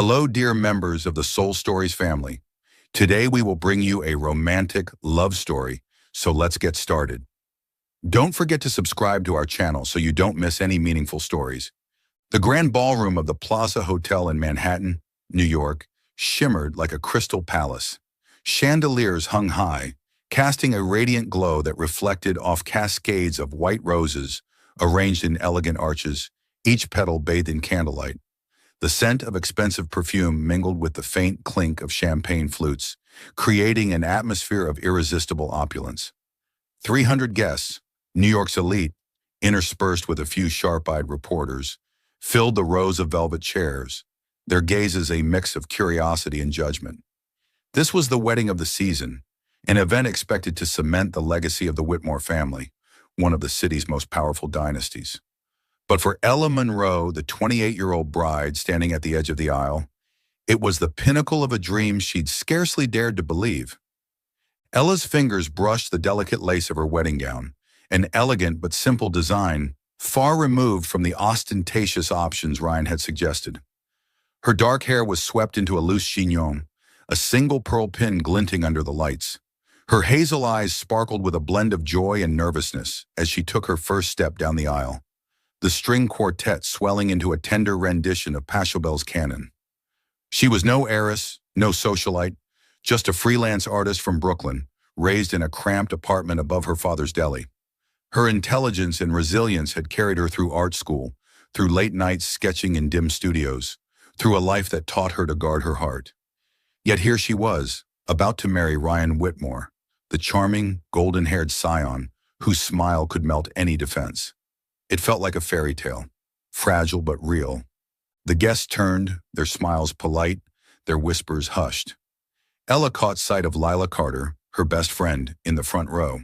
Hello, dear members of the Soul Stories family. Today we will bring you a romantic love story, so let's get started. Don't forget to subscribe to our channel so you don't miss any meaningful stories. The grand ballroom of the Plaza Hotel in Manhattan, New York, shimmered like a crystal palace. Chandeliers hung high, casting a radiant glow that reflected off cascades of white roses arranged in elegant arches, each petal bathed in candlelight. The scent of expensive perfume mingled with the faint clink of champagne flutes, creating an atmosphere of irresistible opulence. 300 guests, New York's elite, interspersed with a few sharp-eyed reporters, filled the rows of velvet chairs, their gazes a mix of curiosity and judgment. This was the wedding of the season, an event expected to cement the legacy of the Whitmore family, one of the city's most powerful dynasties. But for Ella Monroe, the 28-year-old bride standing at the edge of the aisle, it was the pinnacle of a dream she'd scarcely dared to believe. Ella's fingers brushed the delicate lace of her wedding gown, an elegant but simple design, far removed from the ostentatious options Ryan had suggested. Her dark hair was swept into a loose chignon, a single pearl pin glinting under the lights. Her hazel eyes sparkled with a blend of joy and nervousness as she took her first step down the aisle, the string quartet swelling into a tender rendition of Pachelbel's canon. She was no heiress, no socialite, just a freelance artist from Brooklyn, raised in a cramped apartment above her father's deli. Her intelligence and resilience had carried her through art school, through late nights sketching in dim studios, through a life that taught her to guard her heart. Yet here she was, about to marry Ryan Whitmore, the charming, golden-haired scion whose smile could melt any defense. It felt like a fairy tale, fragile but real. The guests turned, their smiles polite, their whispers hushed. Ella caught sight of Lila Carter, her best friend, in the front row.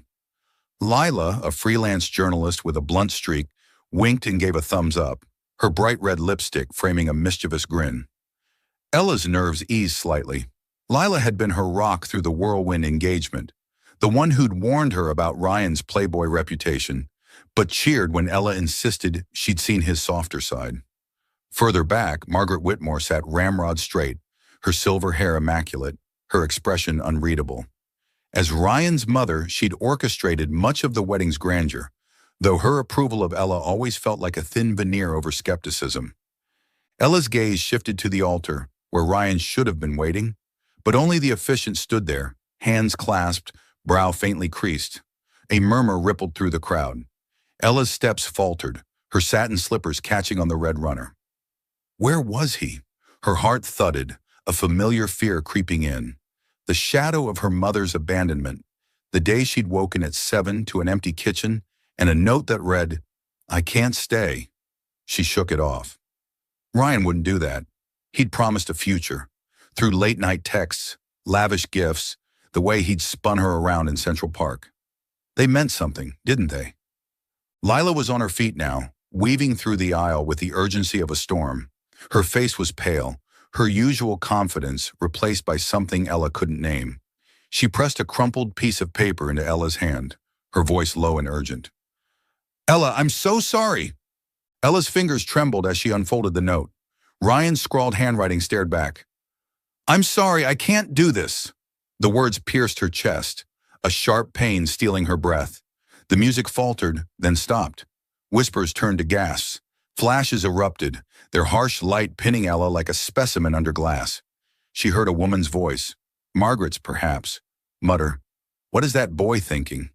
Lila, a freelance journalist with a blunt streak, winked and gave a thumbs up, her bright red lipstick framing a mischievous grin. Ella's nerves eased slightly. Lila had been her rock through the whirlwind engagement, the one who'd warned her about Ryan's playboy reputation, but cheered when Ella insisted she'd seen his softer side. Further back, Margaret Whitmore sat ramrod straight, her silver hair immaculate, her expression unreadable. As Ryan's mother, she'd orchestrated much of the wedding's grandeur, though her approval of Ella always felt like a thin veneer over skepticism. Ella's gaze shifted to the altar, where Ryan should have been waiting, but only the officiant stood there, hands clasped, brow faintly creased. A murmur rippled through the crowd. Ella's steps faltered, her satin slippers catching on the red runner. Where was he? Her heart thudded, a familiar fear creeping in. The shadow of her mother's abandonment, the day she'd woken at 7 to an empty kitchen and a note that read, "I can't stay." She shook it off. Ryan wouldn't do that. He'd promised a future. Through late-night texts, lavish gifts, the way he'd spun her around in Central Park. They meant something, didn't they? Lila was on her feet now, weaving through the aisle with the urgency of a storm. Her face was pale, her usual confidence replaced by something Ella couldn't name. She pressed a crumpled piece of paper into Ella's hand, her voice low and urgent. "Ella, I'm so sorry." Ella's fingers trembled as she unfolded the note. Ryan's scrawled handwriting stared back. "I'm sorry, I can't do this." The words pierced her chest, a sharp pain stealing her breath. The music faltered, then stopped. Whispers turned to gasps. Flashes erupted, their harsh light pinning Ella like a specimen under glass. She heard a woman's voice, Margaret's perhaps, mutter, "What is that boy thinking?"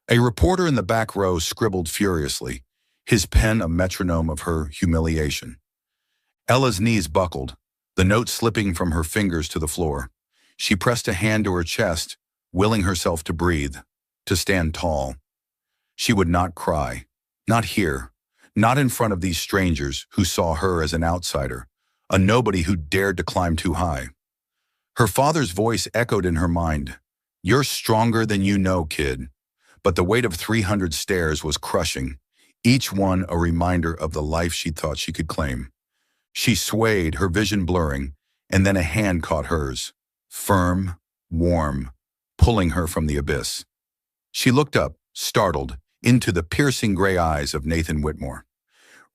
A reporter in the back row scribbled furiously, his pen a metronome of her humiliation. Ella's knees buckled, the note slipping from her fingers to the floor. She pressed a hand to her chest, willing herself to breathe, to stand tall. She would not cry, not here, not in front of these strangers who saw her as an outsider, a nobody who dared to climb too high. Her father's voice echoed in her mind, "You're stronger than you know, kid." But the weight of 300 stares was crushing, each one a reminder of the life she thought she could claim. She swayed, her vision blurring, and then a hand caught hers, firm, warm, pulling her from the abyss. She looked up, startled, into the piercing gray eyes of Nathan Whitmore.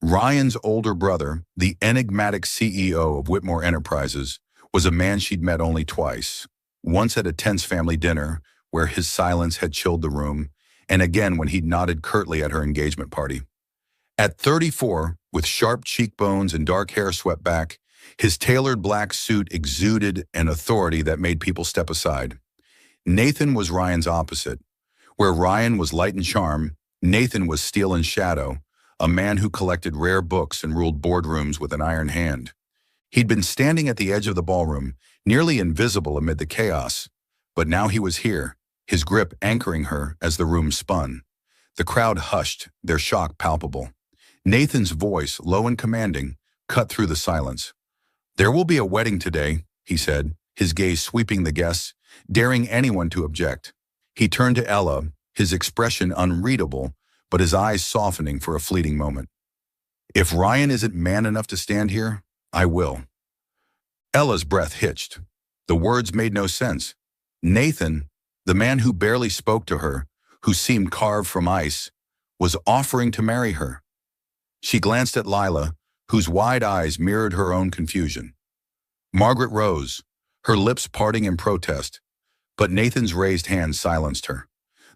Ryan's older brother, the enigmatic CEO of Whitmore Enterprises, was a man she'd met only twice. Once at a tense family dinner, where his silence had chilled the room, and again when he'd nodded curtly at her engagement party. At 34, with sharp cheekbones and dark hair swept back, his tailored black suit exuded an authority that made people step aside. Nathan was Ryan's opposite. Where Ryan was light and charm, Nathan was steel and shadow, a man who collected rare books and ruled boardrooms with an iron hand. He'd been standing at the edge of the ballroom, nearly invisible amid the chaos, but now he was here, his grip anchoring her as the room spun. The crowd hushed, their shock palpable. Nathan's voice, low and commanding, cut through the silence. "There will be a wedding today," he said, his gaze sweeping the guests, daring anyone to object. He turned to Ella, his expression unreadable, but his eyes softening for a fleeting moment. "If Ryan isn't man enough to stand here, I will." Ella's breath hitched. The words made no sense. Nathan, the man who barely spoke to her, who seemed carved from ice, was offering to marry her. She glanced at Lila, whose wide eyes mirrored her own confusion. Margaret rose, her lips parting in protest, but Nathan's raised hand silenced her.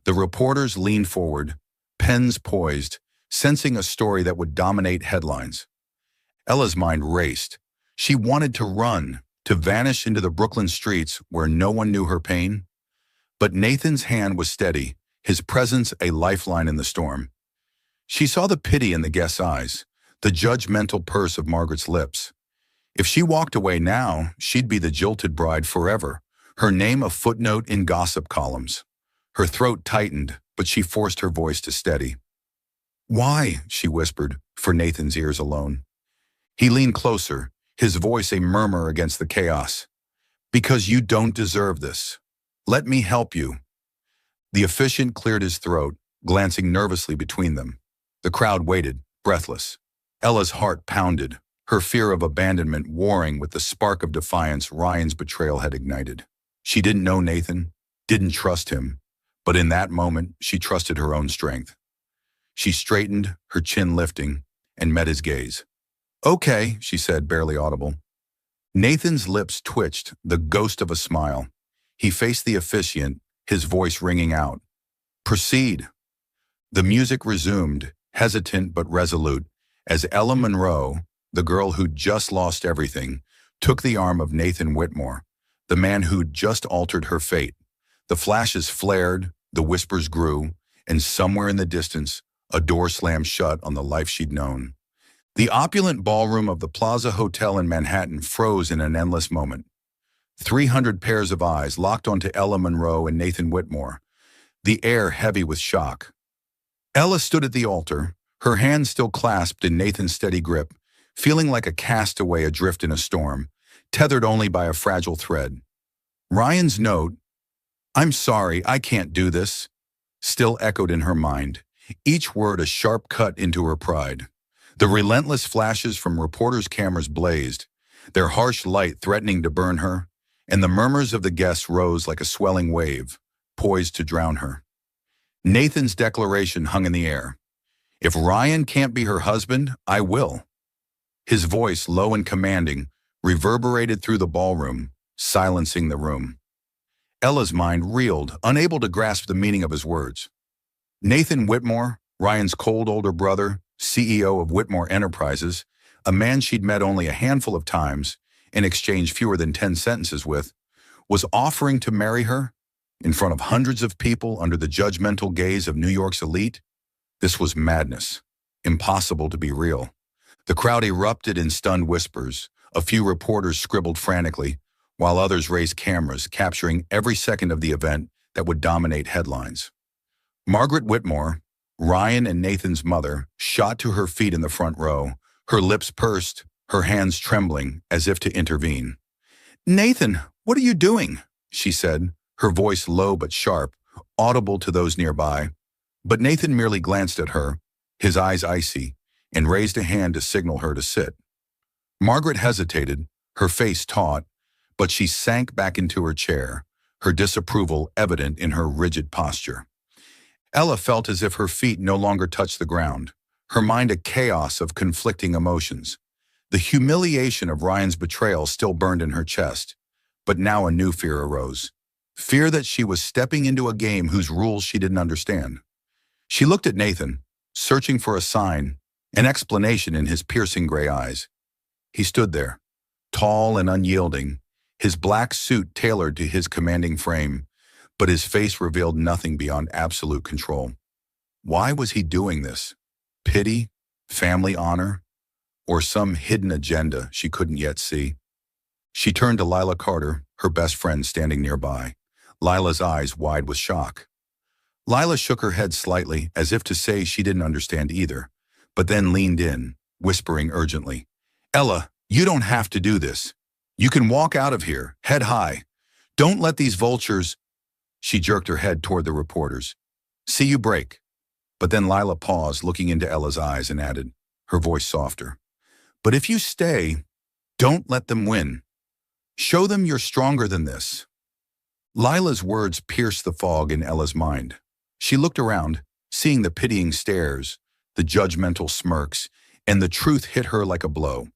The reporters leaned forward, pens poised, sensing a story that would dominate headlines. Ella's mind raced. She wanted to run, to vanish into the Brooklyn streets where no one knew her pain. But Nathan's hand was steady, his presence a lifeline in the storm. She saw the pity in the guest's eyes, the judgmental purse of Margaret's lips. If she walked away now, she'd be the jilted bride forever, her name a footnote in gossip columns. Her throat tightened, but she forced her voice to steady. "Why?" she whispered, for Nathan's ears alone. He leaned closer, his voice a murmur against the chaos. "Because you don't deserve this. Let me help you." The officiant cleared his throat, glancing nervously between them. The crowd waited, breathless. Ella's heart pounded, her fear of abandonment warring with the spark of defiance Ryan's betrayal had ignited. She didn't know Nathan, didn't trust him, but in that moment, she trusted her own strength. She straightened, her chin lifting, and met his gaze. "Okay," she said, barely audible. Nathan's lips twitched, the ghost of a smile. He faced the officiant, his voice ringing out. "Proceed." The music resumed, hesitant but resolute, as Ella Monroe, the girl who'd just lost everything, took the arm of Nathan Whitmore, the man who'd just altered her fate. The flashes flared, the whispers grew, and somewhere in the distance, a door slammed shut on the life she'd known. The opulent ballroom of the Plaza Hotel in Manhattan froze in an endless moment. 300 pairs of eyes locked onto Ella Monroe and Nathan Whitmore, the air heavy with shock. Ella stood at the altar, her hands still clasped in Nathan's steady grip, feeling like a castaway adrift in a storm, tethered only by a fragile thread. Ryan's note, "I'm sorry, I can't do this," still echoed in her mind, each word a sharp cut into her pride. The relentless flashes from reporters' cameras blazed, their harsh light threatening to burn her, and the murmurs of the guests rose like a swelling wave, poised to drown her. Nathan's declaration hung in the air. "If Ryan can't be her husband, I will." His voice, low and commanding, reverberated through the ballroom, silencing the room. Ella's mind reeled, unable to grasp the meaning of his words. Nathan Whitmore, Ryan's cold older brother, CEO of Whitmore Enterprises, a man she'd met only a handful of times and exchanged fewer than 10 sentences with, was offering to marry her in front of hundreds of people under the judgmental gaze of New York's elite. This was madness, impossible to be real. The crowd erupted in stunned whispers. A few reporters scribbled frantically, while others raised cameras, capturing every second of the event that would dominate headlines. Margaret Whitmore, Ryan and Nathan's mother, shot to her feet in the front row, her lips pursed, her hands trembling as if to intervene. "Nathan, what are you doing?" she said, her voice low but sharp, audible to those nearby. But Nathan merely glanced at her, his eyes icy, and raised a hand to signal her to sit. Margaret hesitated, her face taut, but she sank back into her chair, her disapproval evident in her rigid posture. Ella felt as if her feet no longer touched the ground, her mind a chaos of conflicting emotions. The humiliation of Ryan's betrayal still burned in her chest, but now a new fear arose. Fear that she was stepping into a game whose rules she didn't understand. She looked at Nathan, searching for a sign, an explanation in his piercing gray eyes. He stood there, tall and unyielding, his black suit tailored to his commanding frame, but his face revealed nothing beyond absolute control. Why was he doing this? Pity? Family honor? Or some hidden agenda she couldn't yet see? She turned to Lila Carter, her best friend standing nearby, Lila's eyes wide with shock. Lila shook her head slightly, as if to say she didn't understand either, but then leaned in, whispering urgently, "Ella, you don't have to do this. You can walk out of here, head high. Don't let these vultures—" She jerked her head toward the reporters. "See you break." But then Lila paused, looking into Ella's eyes, and added, her voice softer, "But if you stay, don't let them win. Show them you're stronger than this." Lila's words pierced the fog in Ella's mind. She looked around, seeing the pitying stares, the judgmental smirks, and the truth hit her like a blow.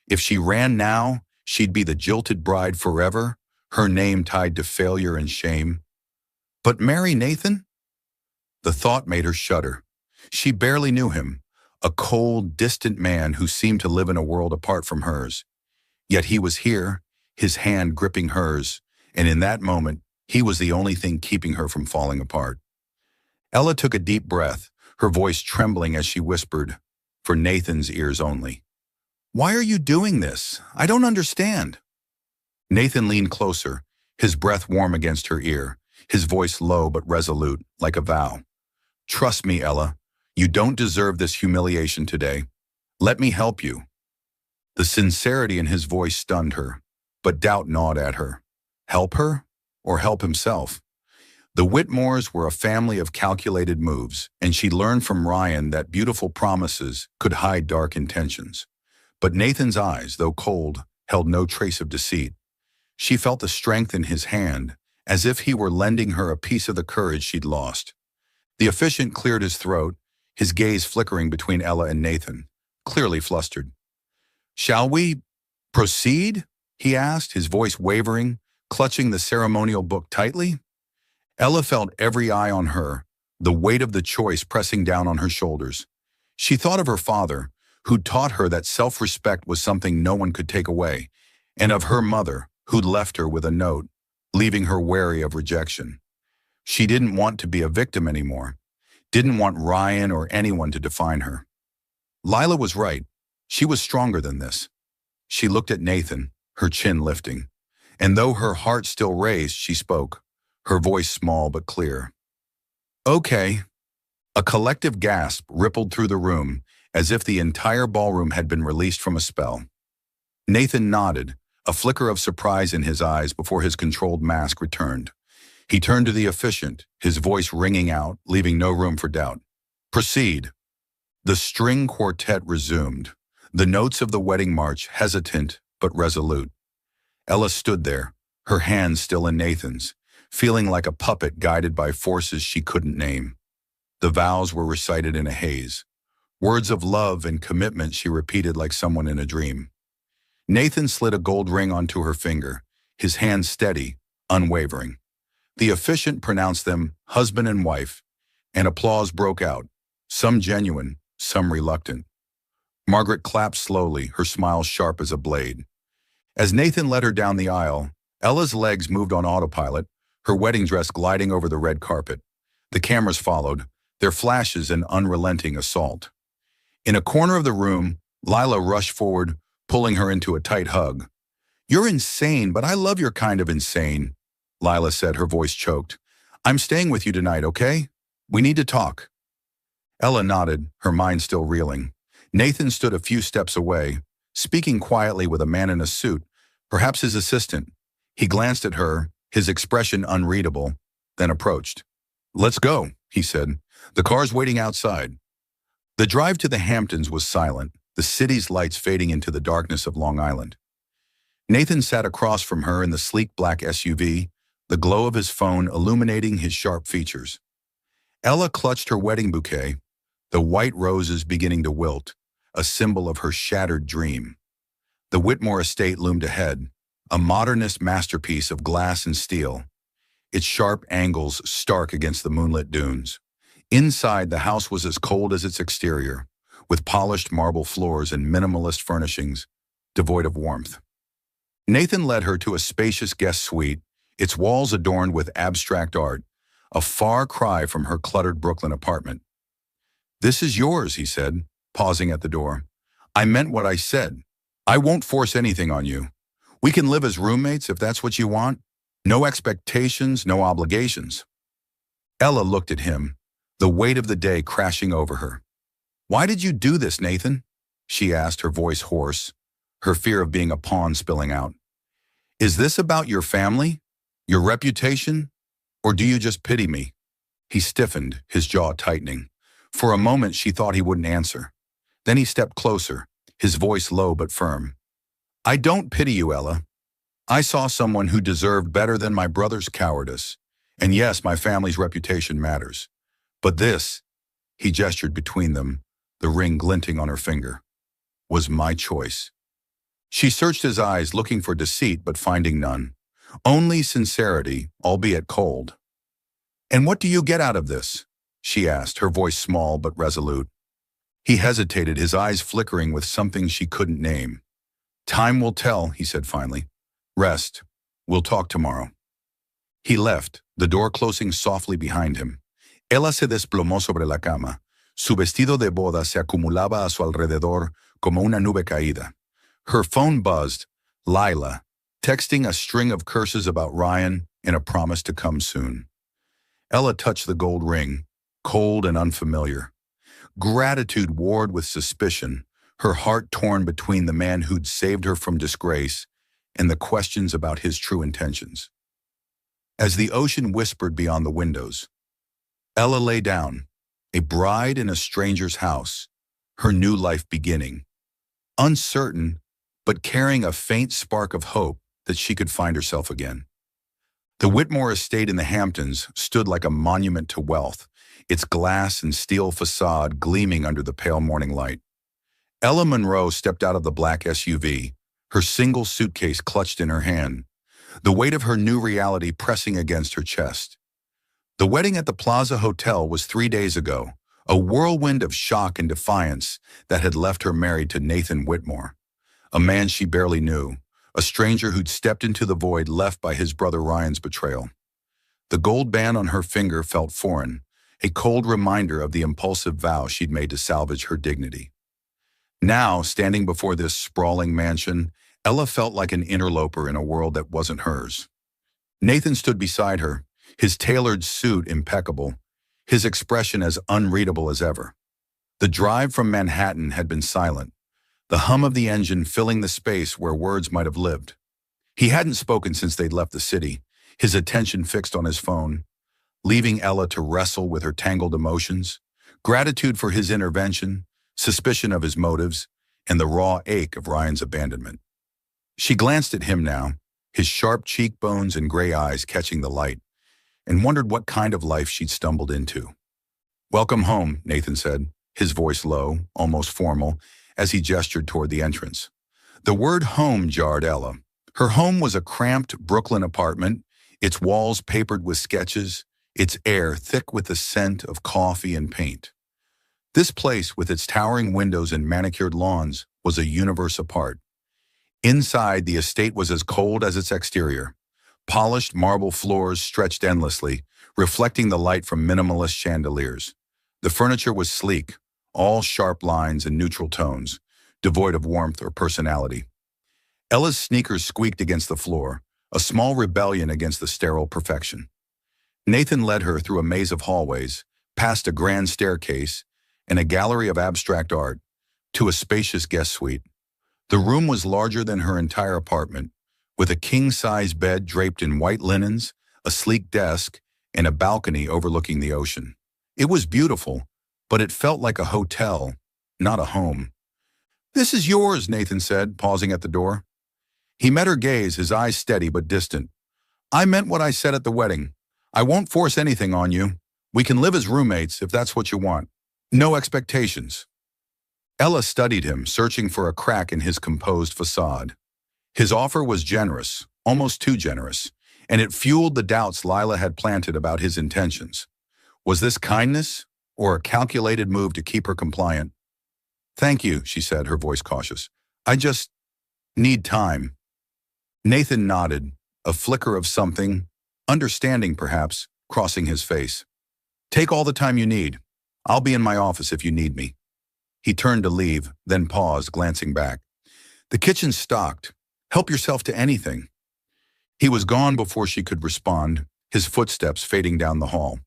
If she ran now, she'd be the jilted bride forever, her name tied to failure and shame. But marry Nathan? The thought made her shudder. She barely knew him, a cold, distant man who seemed to live in a world apart from hers. Yet he was here, his hand gripping hers, and in that moment, he was the only thing keeping her from falling apart. Ella took a deep breath, her voice trembling as she whispered, for Nathan's ears only, "Why are you doing this? I don't understand." Nathan leaned closer, his breath warm against her ear, his voice low but resolute, like a vow. "Trust me, Ella. You don't deserve this humiliation today. Let me help you." The sincerity in his voice stunned her, but doubt gnawed at her. Help her? Or help himself? The Whitmores were a family of calculated moves, and she learned from Ryan that beautiful promises could hide dark intentions. But Nathan's eyes, though cold, held no trace of deceit. She felt the strength in his hand, as if he were lending her a piece of the courage she'd lost. The officiant cleared his throat, his gaze flickering between Ella and Nathan, clearly flustered. "Shall we proceed?" he asked, his voice wavering, clutching the ceremonial book tightly. Ella felt every eye on her, the weight of the choice pressing down on her shoulders. She thought of her father, who'd taught her that self-respect was something no one could take away, and of her mother, who'd left her with a note, leaving her wary of rejection. She didn't want to be a victim anymore, didn't want Ryan or anyone to define her. Lila was right. She was stronger than this. She looked at Nathan, her chin lifting, and though her heart still raced, she spoke, her voice small but clear. "Okay." A collective gasp rippled through the room, as if the entire ballroom had been released from a spell. Nathan nodded, a flicker of surprise in his eyes before his controlled mask returned. He turned to the officiant, his voice ringing out, leaving no room for doubt. "Proceed." The string quartet resumed, the notes of the wedding march hesitant but resolute. Ella stood there, her hands still in Nathan's, feeling like a puppet guided by forces she couldn't name. The vows were recited in a haze. Words of love and commitment she repeated like someone in a dream. Nathan slid a gold ring onto her finger, his hand steady, unwavering. The officiant pronounced them husband and wife, and applause broke out, some genuine, some reluctant. Margaret clapped slowly, her smile sharp as a blade. As Nathan led her down the aisle, Ella's legs moved on autopilot, her wedding dress gliding over the red carpet. The cameras followed, their flashes an unrelenting assault. In a corner of the room, Lila rushed forward, pulling her into a tight hug. "You're insane, but I love your kind of insane," Lila said, her voice choked. "I'm staying with you tonight, okay? We need to talk." Ella nodded, her mind still reeling. Nathan stood a few steps away, speaking quietly with a man in a suit, perhaps his assistant. He glanced at her, his expression unreadable, then approached. "Let's go," he said. "The car's waiting outside." The drive to the Hamptons was silent, the city's lights fading into the darkness of Long Island. Nathan sat across from her in the sleek black SUV, the glow of his phone illuminating his sharp features. Ella clutched her wedding bouquet, the white roses beginning to wilt, a symbol of her shattered dream. The Whitmore estate loomed ahead, a modernist masterpiece of glass and steel, its sharp angles stark against the moonlit dunes. Inside, the house was as cold as its exterior, with polished marble floors and minimalist furnishings, devoid of warmth. Nathan led her to a spacious guest suite, its walls adorned with abstract art, a far cry from her cluttered Brooklyn apartment. "This is yours," he said, pausing at the door. "I meant what I said. I won't force anything on you. We can live as roommates if that's what you want. No expectations, no obligations." Ella looked at him, the weight of the day crashing over her. "Why did you do this, Nathan?" she asked, her voice hoarse, her fear of being a pawn spilling out. "Is this about your family, your reputation, or do you just pity me?" He stiffened, his jaw tightening. For a moment, she thought he wouldn't answer. Then he stepped closer, his voice low but firm. "I don't pity you, Ella. I saw someone who deserved better than my brother's cowardice. And yes, my family's reputation matters. But this," he gestured between them, the ring glinting on her finger, "was my choice." She searched his eyes, looking for deceit but finding none. Only sincerity, albeit cold. "And what do you get out of this?" she asked, her voice small but resolute. He hesitated, his eyes flickering with something she couldn't name. "Time will tell," he said finally. "Rest. We'll talk tomorrow." He left, the door closing softly behind him. Ella se desplomó sobre la cama. Su vestido de boda se acumulaba a su alrededor como una nube caída. Her phone buzzed, Lila, texting a string of curses about Ryan and a promise to come soon. Ella touched the gold ring, cold and unfamiliar. Gratitude warred with suspicion, her heart torn between the man who'd saved her from disgrace and the questions about his true intentions. As the ocean whispered beyond the windows, Ella lay down, a bride in a stranger's house, her new life beginning, uncertain, but carrying a faint spark of hope that she could find herself again. The Whitmore estate in the Hamptons stood like a monument to wealth, its glass and steel facade gleaming under the pale morning light. Ella Monroe stepped out of the black SUV, her single suitcase clutched in her hand, the weight of her new reality pressing against her chest. The wedding at the Plaza Hotel was 3 days ago, a whirlwind of shock and defiance that had left her married to Nathan Whitmore, a man she barely knew, a stranger who'd stepped into the void left by his brother Ryan's betrayal. The gold band on her finger felt foreign, a cold reminder of the impulsive vow she'd made to salvage her dignity. Now, standing before this sprawling mansion, Ella felt like an interloper in a world that wasn't hers. Nathan stood beside her, his tailored suit impeccable, his expression as unreadable as ever. The drive from Manhattan had been silent, the hum of the engine filling the space where words might have lived. He hadn't spoken since they'd left the city, his attention fixed on his phone, leaving Ella to wrestle with her tangled emotions, gratitude for his intervention, suspicion of his motives, and the raw ache of Ryan's abandonment. She glanced at him now, his sharp cheekbones and gray eyes catching the light, and wondered what kind of life she'd stumbled into. "Welcome home," Nathan said, his voice low, almost formal, as he gestured toward the entrance. The word home jarred Ella. Her home was a cramped Brooklyn apartment, its walls papered with sketches, its air thick with the scent of coffee and paint. This place, with its towering windows and manicured lawns, was a universe apart. Inside, the estate was as cold as its exterior. Polished marble floors stretched endlessly, reflecting the light from minimalist chandeliers. The furniture was sleek, all sharp lines and neutral tones, devoid of warmth or personality. Ella's sneakers squeaked against the floor, a small rebellion against the sterile perfection. Nathan led her through a maze of hallways, past a grand staircase and a gallery of abstract art, to a spacious guest suite. The room was larger than her entire apartment, with a king-size bed draped in white linens, a sleek desk, and a balcony overlooking the ocean. It was beautiful, but it felt like a hotel, not a home. "This is yours," Nathan said, pausing at the door. He met her gaze, his eyes steady but distant. "I meant what I said at the wedding. I won't force anything on you. We can live as roommates if that's what you want." No expectations. Ella studied him, searching for a crack in his composed facade. His offer was generous, almost too generous, and it fueled the doubts Lila had planted about his intentions. Was this kindness or a calculated move to keep her compliant? "Thank you," she said, her voice cautious. "I just need time." Nathan nodded, a flicker of something, understanding perhaps, crossing his face. "Take all the time you need. I'll be in my office if you need me." He turned to leave, then paused, glancing back. "The kitchen's stocked. Help yourself to anything." He was gone before she could respond, his footsteps fading down the hall.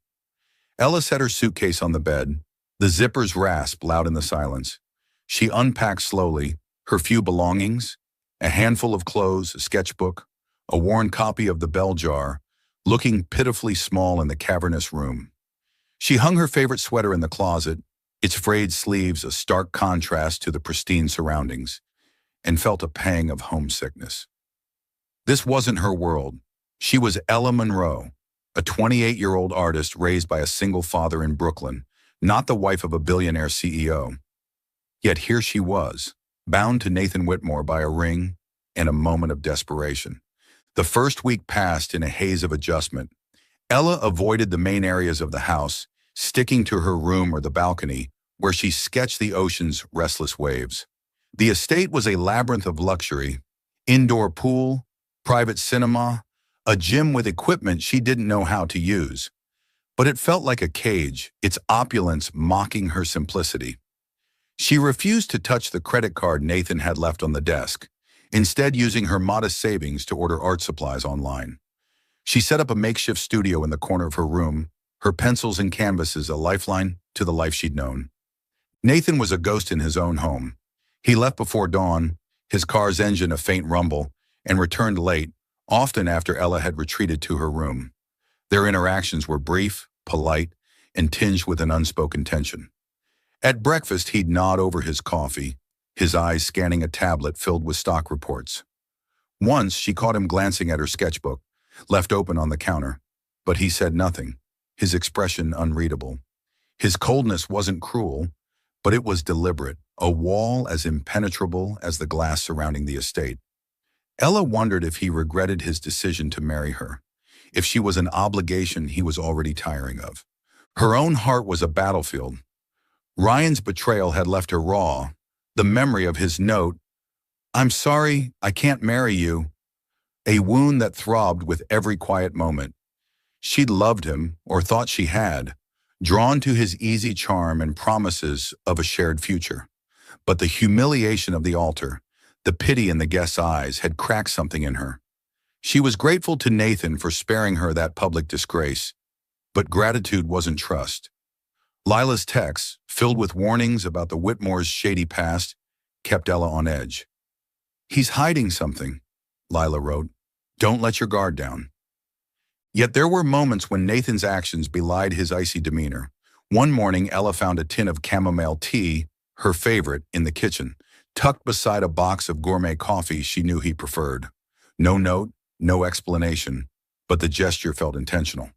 Ella set her suitcase on the bed. The zippers rasped loud in the silence. She unpacked slowly, her few belongings, a handful of clothes, a sketchbook, a worn copy of the bell jar, looking pitifully small in the cavernous room. She hung her favorite sweater in the closet, its frayed sleeves a stark contrast to the pristine surroundings, and felt a pang of homesickness. This wasn't her world. She was Ella Monroe, a 28-year-old artist raised by a single father in Brooklyn, not the wife of a billionaire CEO. Yet here she was, bound to Nathan Whitmore by a ring and a moment of desperation. The first week passed in a haze of adjustment. Ella avoided the main areas of the house, sticking to her room or the balcony, where she sketched the ocean's restless waves. The estate was a labyrinth of luxury: indoor pool, private cinema, a gym with equipment she didn't know how to use. But it felt like a cage, its opulence mocking her simplicity. She refused to touch the credit card Nathan had left on the desk, instead using her modest savings to order art supplies online. She set up a makeshift studio in the corner of her room, her pencils and canvases a lifeline to the life she'd known. Nathan was a ghost in his own home. He left before dawn, his car's engine a faint rumble, and returned late, often after Ella had retreated to her room. Their interactions were brief, polite, and tinged with an unspoken tension. At breakfast, he'd nod over his coffee, his eyes scanning a tablet filled with stock reports. Once, she caught him glancing at her sketchbook, left open on the counter, but he said nothing, his expression unreadable. His coldness wasn't cruel, but it was deliberate, a wall as impenetrable as the glass surrounding the estate. Ella wondered if he regretted his decision to marry her, if she was an obligation he was already tiring of. Her own heart was a battlefield. Ryan's betrayal had left her raw, the memory of his note, "I'm sorry, I can't marry you," a wound that throbbed with every quiet moment. She'd loved him, or thought she had, drawn to his easy charm and promises of a shared future. But the humiliation of the altar, the pity in the guest's eyes, had cracked something in her. She was grateful to Nathan for sparing her that public disgrace, but gratitude wasn't trust. Lila's texts, filled with warnings about the Whitmores' shady past, kept Ella on edge. "He's hiding something," Lila wrote. "Don't let your guard down." Yet there were moments when Nathan's actions belied his icy demeanor. One morning, Ella found a tin of chamomile tea, her favorite, in the kitchen, tucked beside a box of gourmet coffee she knew he preferred. No note, no explanation, but the gesture felt intentional.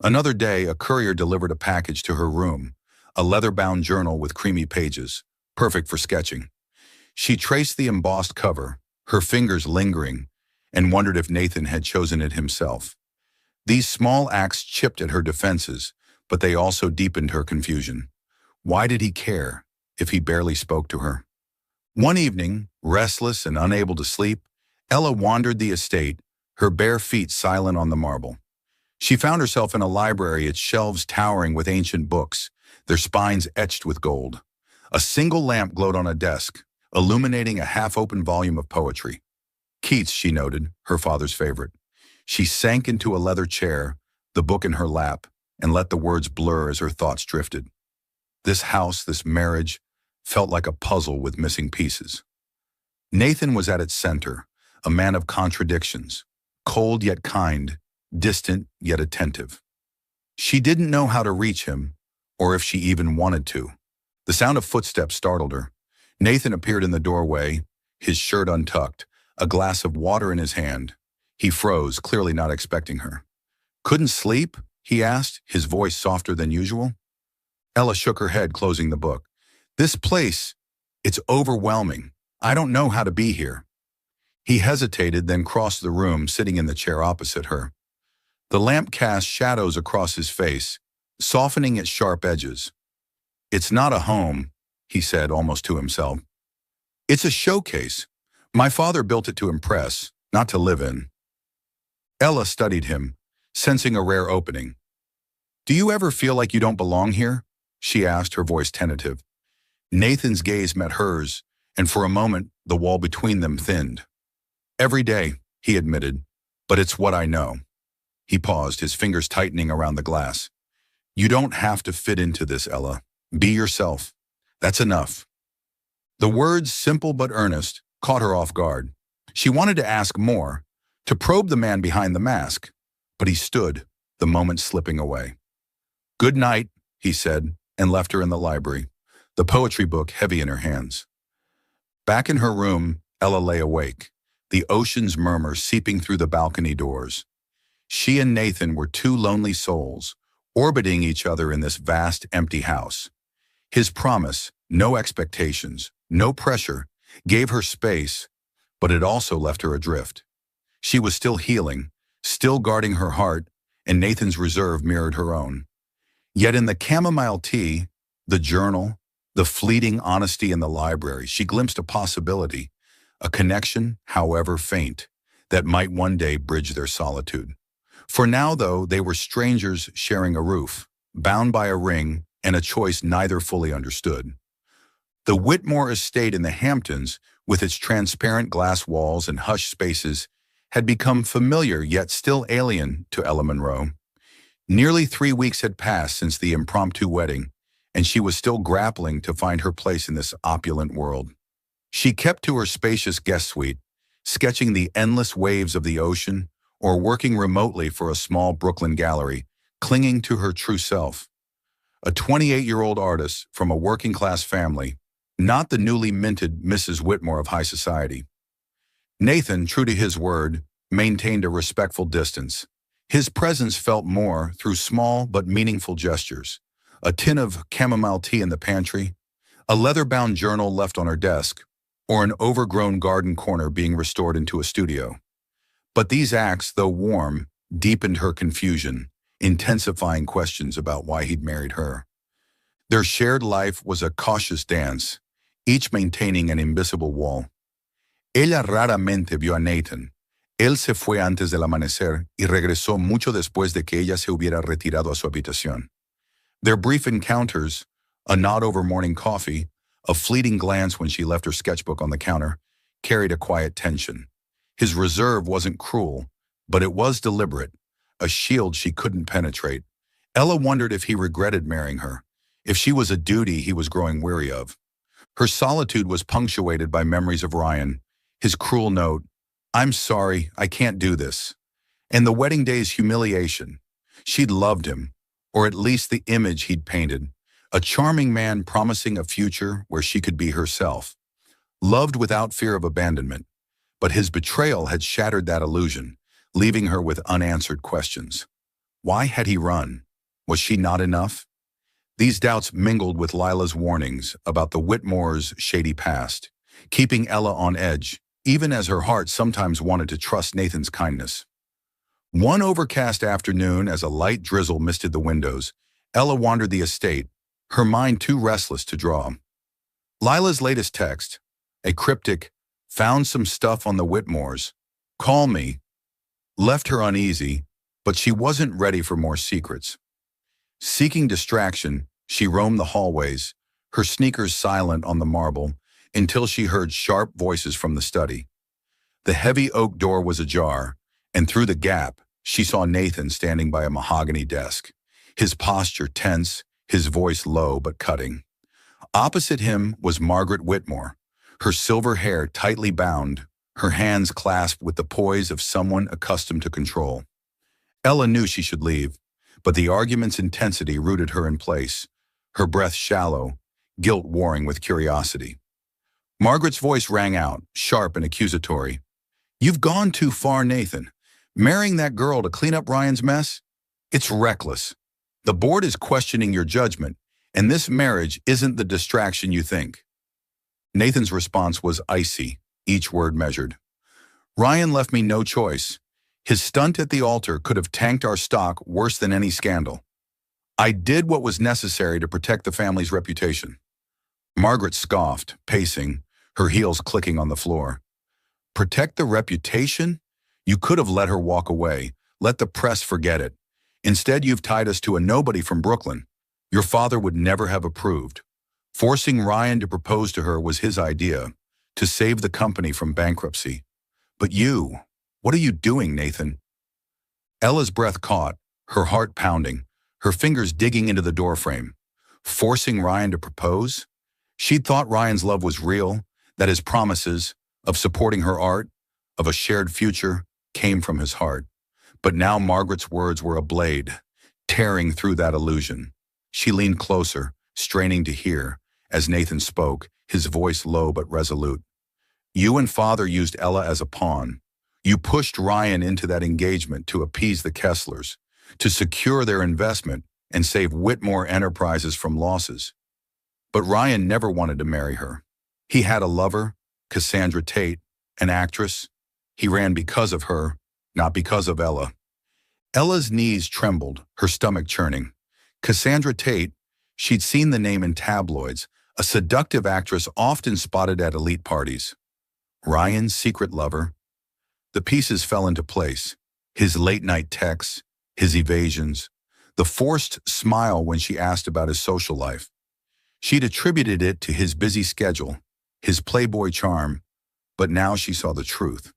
Another day, a courier delivered a package to her room, a leather-bound journal with creamy pages, perfect for sketching. She traced the embossed cover, her fingers lingering, and wondered if Nathan had chosen it himself. These small acts chipped at her defenses, but they also deepened her confusion. Why did he care, if he barely spoke to her? One evening, restless and unable to sleep, Ella wandered the estate, her bare feet silent on the marble. She found herself in a library, its shelves towering with ancient books, their spines etched with gold. A single lamp glowed on a desk, illuminating a half-open volume of poetry. Keats, she noted, her father's favorite. She sank into a leather chair, the book in her lap, and let the words blur as her thoughts drifted. This house, this marriage, felt like a puzzle with missing pieces. Nathan was at its center, a man of contradictions, cold yet kind, distant yet attentive. She didn't know how to reach him, or if she even wanted to. The sound of footsteps startled her. Nathan appeared in the doorway, his shirt untucked, a glass of water in his hand. He froze, clearly not expecting her. "Couldn't sleep?" he asked, his voice softer than usual. Ella shook her head, closing the book. This place, it's overwhelming. I don't know how to be here. He hesitated, then crossed the room, sitting in the chair opposite her. The lamp cast shadows across his face, softening its sharp edges. It's not a home, he said almost to himself. It's a showcase. My father built it to impress, not to live in. Ella studied him, sensing a rare opening. Do you ever feel like you don't belong here? She asked, her voice tentative. Nathan's gaze met hers, and for a moment, the wall between them thinned. Every day, he admitted, but it's what I know. He paused, his fingers tightening around the glass. You don't have to fit into this, Ella. Be yourself. That's enough. The words, simple but earnest, caught her off guard. She wanted to ask more, to probe the man behind the mask, but he stood, the moment slipping away. Good night, he said, and left her in the library, the poetry book heavy in her hands. Back in her room, Ella lay awake, the ocean's murmur seeping through the balcony doors. She and Nathan were two lonely souls, orbiting each other in this vast, empty house. His promise, no expectations, no pressure, gave her space, but it also left her adrift. She was still healing, still guarding her heart, and Nathan's reserve mirrored her own. Yet in the chamomile tea, the journal, the fleeting honesty in the library, she glimpsed a possibility, a connection, however faint, that might one day bridge their solitude. For now, though, they were strangers sharing a roof, bound by a ring and a choice neither fully understood. The Whitmore estate in the Hamptons, with its transparent glass walls and hushed spaces, had become familiar yet still alien to Ella Monroe. Nearly 3 weeks had passed since the impromptu wedding, and she was still grappling to find her place in this opulent world. She kept to her spacious guest suite, sketching the endless waves of the ocean or working remotely for a small Brooklyn gallery, clinging to her true self. A 28-year-old artist from a working-class family, not the newly minted Mrs. Whitmore of high society. Nathan, true to his word, maintained a respectful distance. His presence felt more through small but meaningful gestures. A tin of chamomile tea in the pantry, a leather-bound journal left on her desk, or an overgrown garden corner being restored into a studio. But these acts, though warm, deepened her confusion, intensifying questions about why he'd married her. Their shared life was a cautious dance, each maintaining an invisible wall. Ella raramente vio a Nathan. Él se fue antes del amanecer y regresó mucho después de que ella se hubiera retirado a su habitación. Their brief encounters, a nod over morning coffee, a fleeting glance when she left her sketchbook on the counter, carried a quiet tension. His reserve wasn't cruel, but it was deliberate, a shield she couldn't penetrate. Ella wondered if he regretted marrying her, if she was a duty he was growing weary of. Her solitude was punctuated by memories of Ryan, his cruel note, "I'm sorry, I can't do this," and the wedding day's humiliation. She'd loved him, or at least the image he'd painted, a charming man promising a future where she could be herself. Loved without fear of abandonment, but his betrayal had shattered that illusion, leaving her with unanswered questions. Why had he run? Was she not enough? These doubts mingled with Lila's warnings about the Whitmores' shady past, keeping Ella on edge, even as her heart sometimes wanted to trust Nathan's kindness. One overcast afternoon, as a light drizzle misted the windows, Ella wandered the estate, her mind too restless to draw. Lila's latest text, a cryptic, "Found some stuff on the Whitmores. Call me," left her uneasy, but she wasn't ready for more secrets. Seeking distraction, she roamed the hallways, her sneakers silent on the marble, until she heard sharp voices from the study. The heavy oak door was ajar, and through the gap, she saw Nathan standing by a mahogany desk, his posture tense, his voice low but cutting. Opposite him was Margaret Whitmore, her silver hair tightly bound, her hands clasped with the poise of someone accustomed to control. Ella knew she should leave, but the argument's intensity rooted her in place, her breath shallow, guilt warring with curiosity. Margaret's voice rang out, sharp and accusatory. "You've gone too far, Nathan. Marrying that girl to clean up Ryan's mess? It's reckless. The board is questioning your judgment, And this marriage isn't the distraction you think. Nathan's response was icy, each word measured. Ryan left me no choice. His stunt at the altar could have tanked our stock worse than any scandal. I did what was necessary to protect the family's reputation. Margaret scoffed, pacing, her heels clicking on the floor. Protect the reputation? You could have let her walk away, let the press forget it. Instead, you've tied us to a nobody from Brooklyn. Your father would never have approved. Forcing Ryan to propose to her was his idea, to save the company from bankruptcy. But you, what are you doing, Nathan? Ella's breath caught, her heart pounding, her fingers digging into the doorframe. Forcing Ryan to propose? She'd thought Ryan's love was real, that his promises, of supporting her art, of a shared future, came from his heart. But now Margaret's words were a blade, tearing through that illusion. She leaned closer, straining to hear, as Nathan spoke, his voice low but resolute. You and Father used Ella as a pawn. You pushed Ryan into that engagement to appease the Kesslers, to secure their investment and save Whitmore Enterprises from losses. But Ryan never wanted to marry her. He had a lover, Cassandra Tate, an actress. He ran because of her, not because of Ella. Ella's knees trembled, her stomach churning. Cassandra Tate, she'd seen the name in tabloids, a seductive actress often spotted at elite parties. Ryan's secret lover. The pieces fell into place. His late-night texts, his evasions, the forced smile when she asked about his social life. She'd attributed it to his busy schedule, his playboy charm, but now she saw the truth.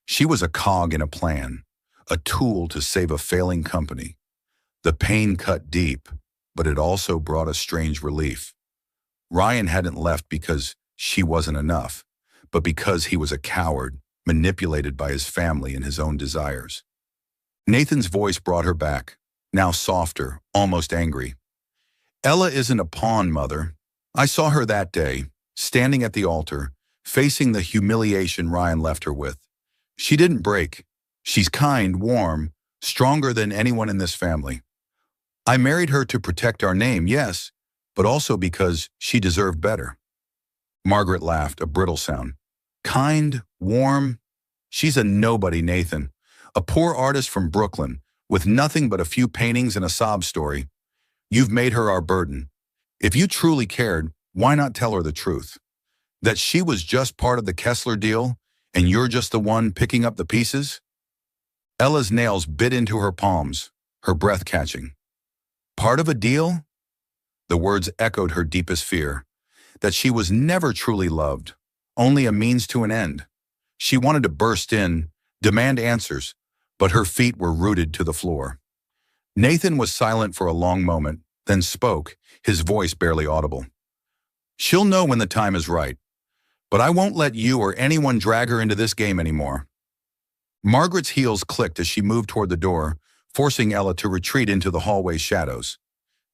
She was a cog in a plan, a tool to save a failing company. The pain cut deep, but it also brought a strange relief. Ryan hadn't left because she wasn't enough, but because he was a coward, manipulated by his family and his own desires. Nathan's voice brought her back, now softer, almost angry. Ella isn't a pawn, Mother. I saw her that day, standing at the altar, facing the humiliation Ryan left her with. She didn't break. She's kind, warm, stronger than anyone in this family. I married her to protect our name, yes, but also because she deserved better. Margaret laughed, a brittle sound. Kind, warm. She's a nobody, Nathan. A poor artist from Brooklyn, with nothing but a few paintings and a sob story. You've made her our burden. If you truly cared, why not tell her the truth? That she was just part of the Kessler deal, and you're just the one picking up the pieces? Ella's nails bit into her palms, her breath catching. Part of a deal? The words echoed her deepest fear, that she was never truly loved, only a means to an end. She wanted to burst in, demand answers, but her feet were rooted to the floor. Nathan was silent for a long moment, then spoke, his voice barely audible. She'll know when the time is right, but I won't let you or anyone drag her into this game anymore. Margaret's heels clicked as she moved toward the door, forcing Ella to retreat into the hallway's shadows.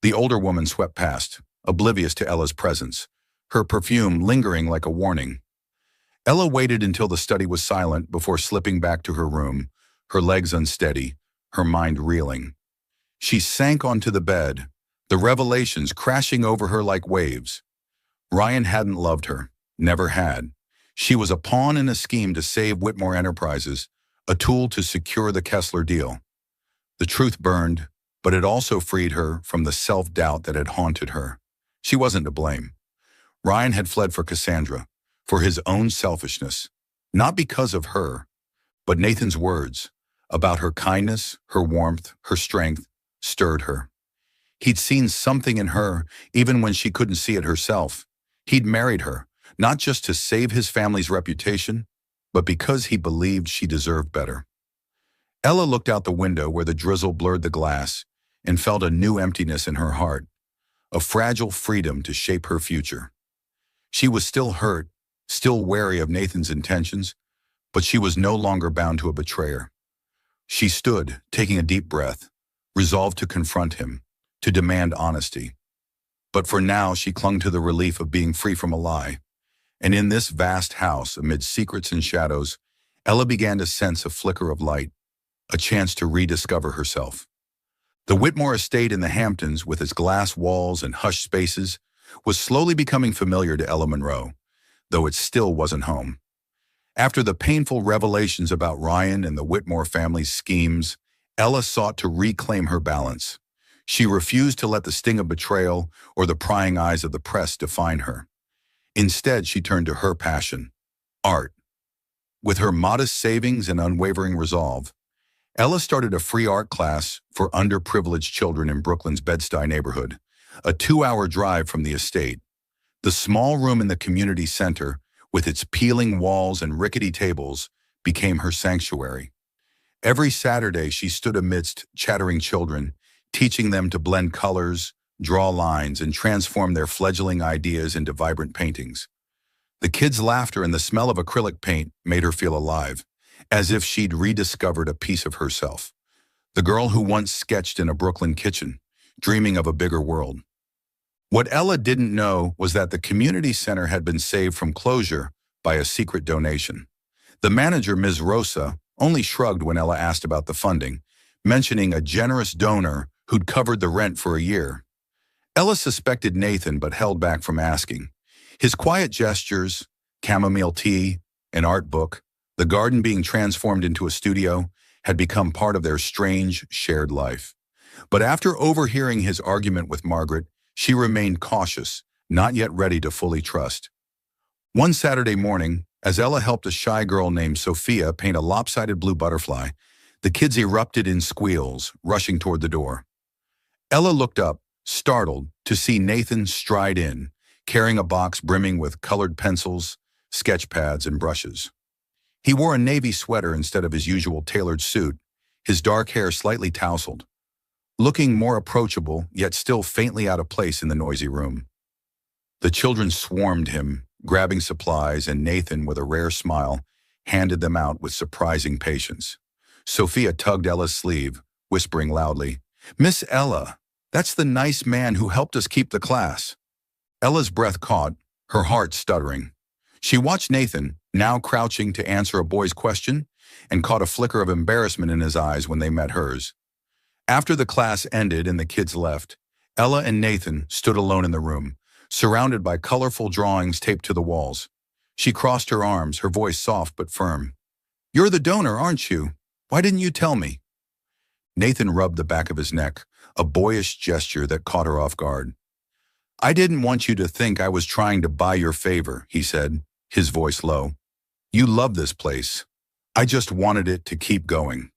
The older woman swept past, oblivious to Ella's presence, her perfume lingering like a warning. Ella waited until the study was silent before slipping back to her room, her legs unsteady, her mind reeling. She sank onto the bed, the revelations crashing over her like waves. Ryan hadn't loved her, never had. She was a pawn in a scheme to save Whitmore Enterprises, a tool to secure the Kessler deal. The truth burned, but it also freed her from the self-doubt that had haunted her. She wasn't to blame. Ryan had fled for Cassandra, for his own selfishness, not because of her, but Nathan's words about her kindness, her warmth, her strength, stirred her. He'd seen something in her, even when she couldn't see it herself. He'd married her, not just to save his family's reputation, but because he believed she deserved better. Ella looked out the window where the drizzle blurred the glass and felt a new emptiness in her heart, a fragile freedom to shape her future. She was still hurt, still wary of Nathan's intentions, but she was no longer bound to a betrayer. She stood, taking a deep breath, resolved to confront him, to demand honesty. But for now, she clung to the relief of being free from a lie. And in this vast house, amid secrets and shadows, Ella began to sense a flicker of light, a chance to rediscover herself. The Whitmore estate in the Hamptons, with its glass walls and hushed spaces, was slowly becoming familiar to Ella Monroe, though it still wasn't home. After the painful revelations about Ryan and the Whitmore family's schemes, Ella sought to reclaim her balance. She refused to let the sting of betrayal or the prying eyes of the press define her. Instead, she turned to her passion, art. With her modest savings and unwavering resolve, Ella started a free art class for underprivileged children in Brooklyn's Bed-Stuy neighborhood, a 2-hour drive from the estate. The small room in the community center, with its peeling walls and rickety tables, became her sanctuary. Every Saturday, she stood amidst chattering children, teaching them to blend colors, draw lines, and transform their fledgling ideas into vibrant paintings. The kids' laughter and the smell of acrylic paint made her feel alive, as if she'd rediscovered a piece of herself. The girl who once sketched in a Brooklyn kitchen, dreaming of a bigger world. What Ella didn't know was that the community center had been saved from closure by a secret donation. The manager, Ms. Rosa, only shrugged when Ella asked about the funding, mentioning a generous donor who'd covered the rent for a year. Ella suspected Nathan but held back from asking. His quiet gestures, chamomile tea, an art book, the garden being transformed into a studio, had become part of their strange, shared life. But after overhearing his argument with Margaret, she remained cautious, not yet ready to fully trust. One Saturday morning, as Ella helped a shy girl named Sophia paint a lopsided blue butterfly, the kids erupted in squeals, rushing toward the door. Ella looked up, startled, to see Nathan stride in, carrying a box brimming with colored pencils, sketch pads, and brushes. He wore a navy sweater instead of his usual tailored suit, his dark hair slightly tousled, looking more approachable, yet still faintly out of place in the noisy room. The children swarmed him, grabbing supplies, and Nathan, with a rare smile, handed them out with surprising patience. Sophia tugged Ella's sleeve, whispering loudly, "Miss Ella, that's the nice man who helped us keep the class." Ella's breath caught, her heart stuttering. She watched Nathan, now crouching to answer a boy's question, and caught a flicker of embarrassment in his eyes when they met hers. After the class ended and the kids left, Ella and Nathan stood alone in the room, surrounded by colorful drawings taped to the walls. She crossed her arms, her voice soft but firm. "You're the donor, aren't you? Why didn't you tell me?" Nathan rubbed the back of his neck, a boyish gesture that caught her off guard. "I didn't want you to think I was trying to buy your favor," he said, his voice low. "You love this place. I just wanted it to keep going."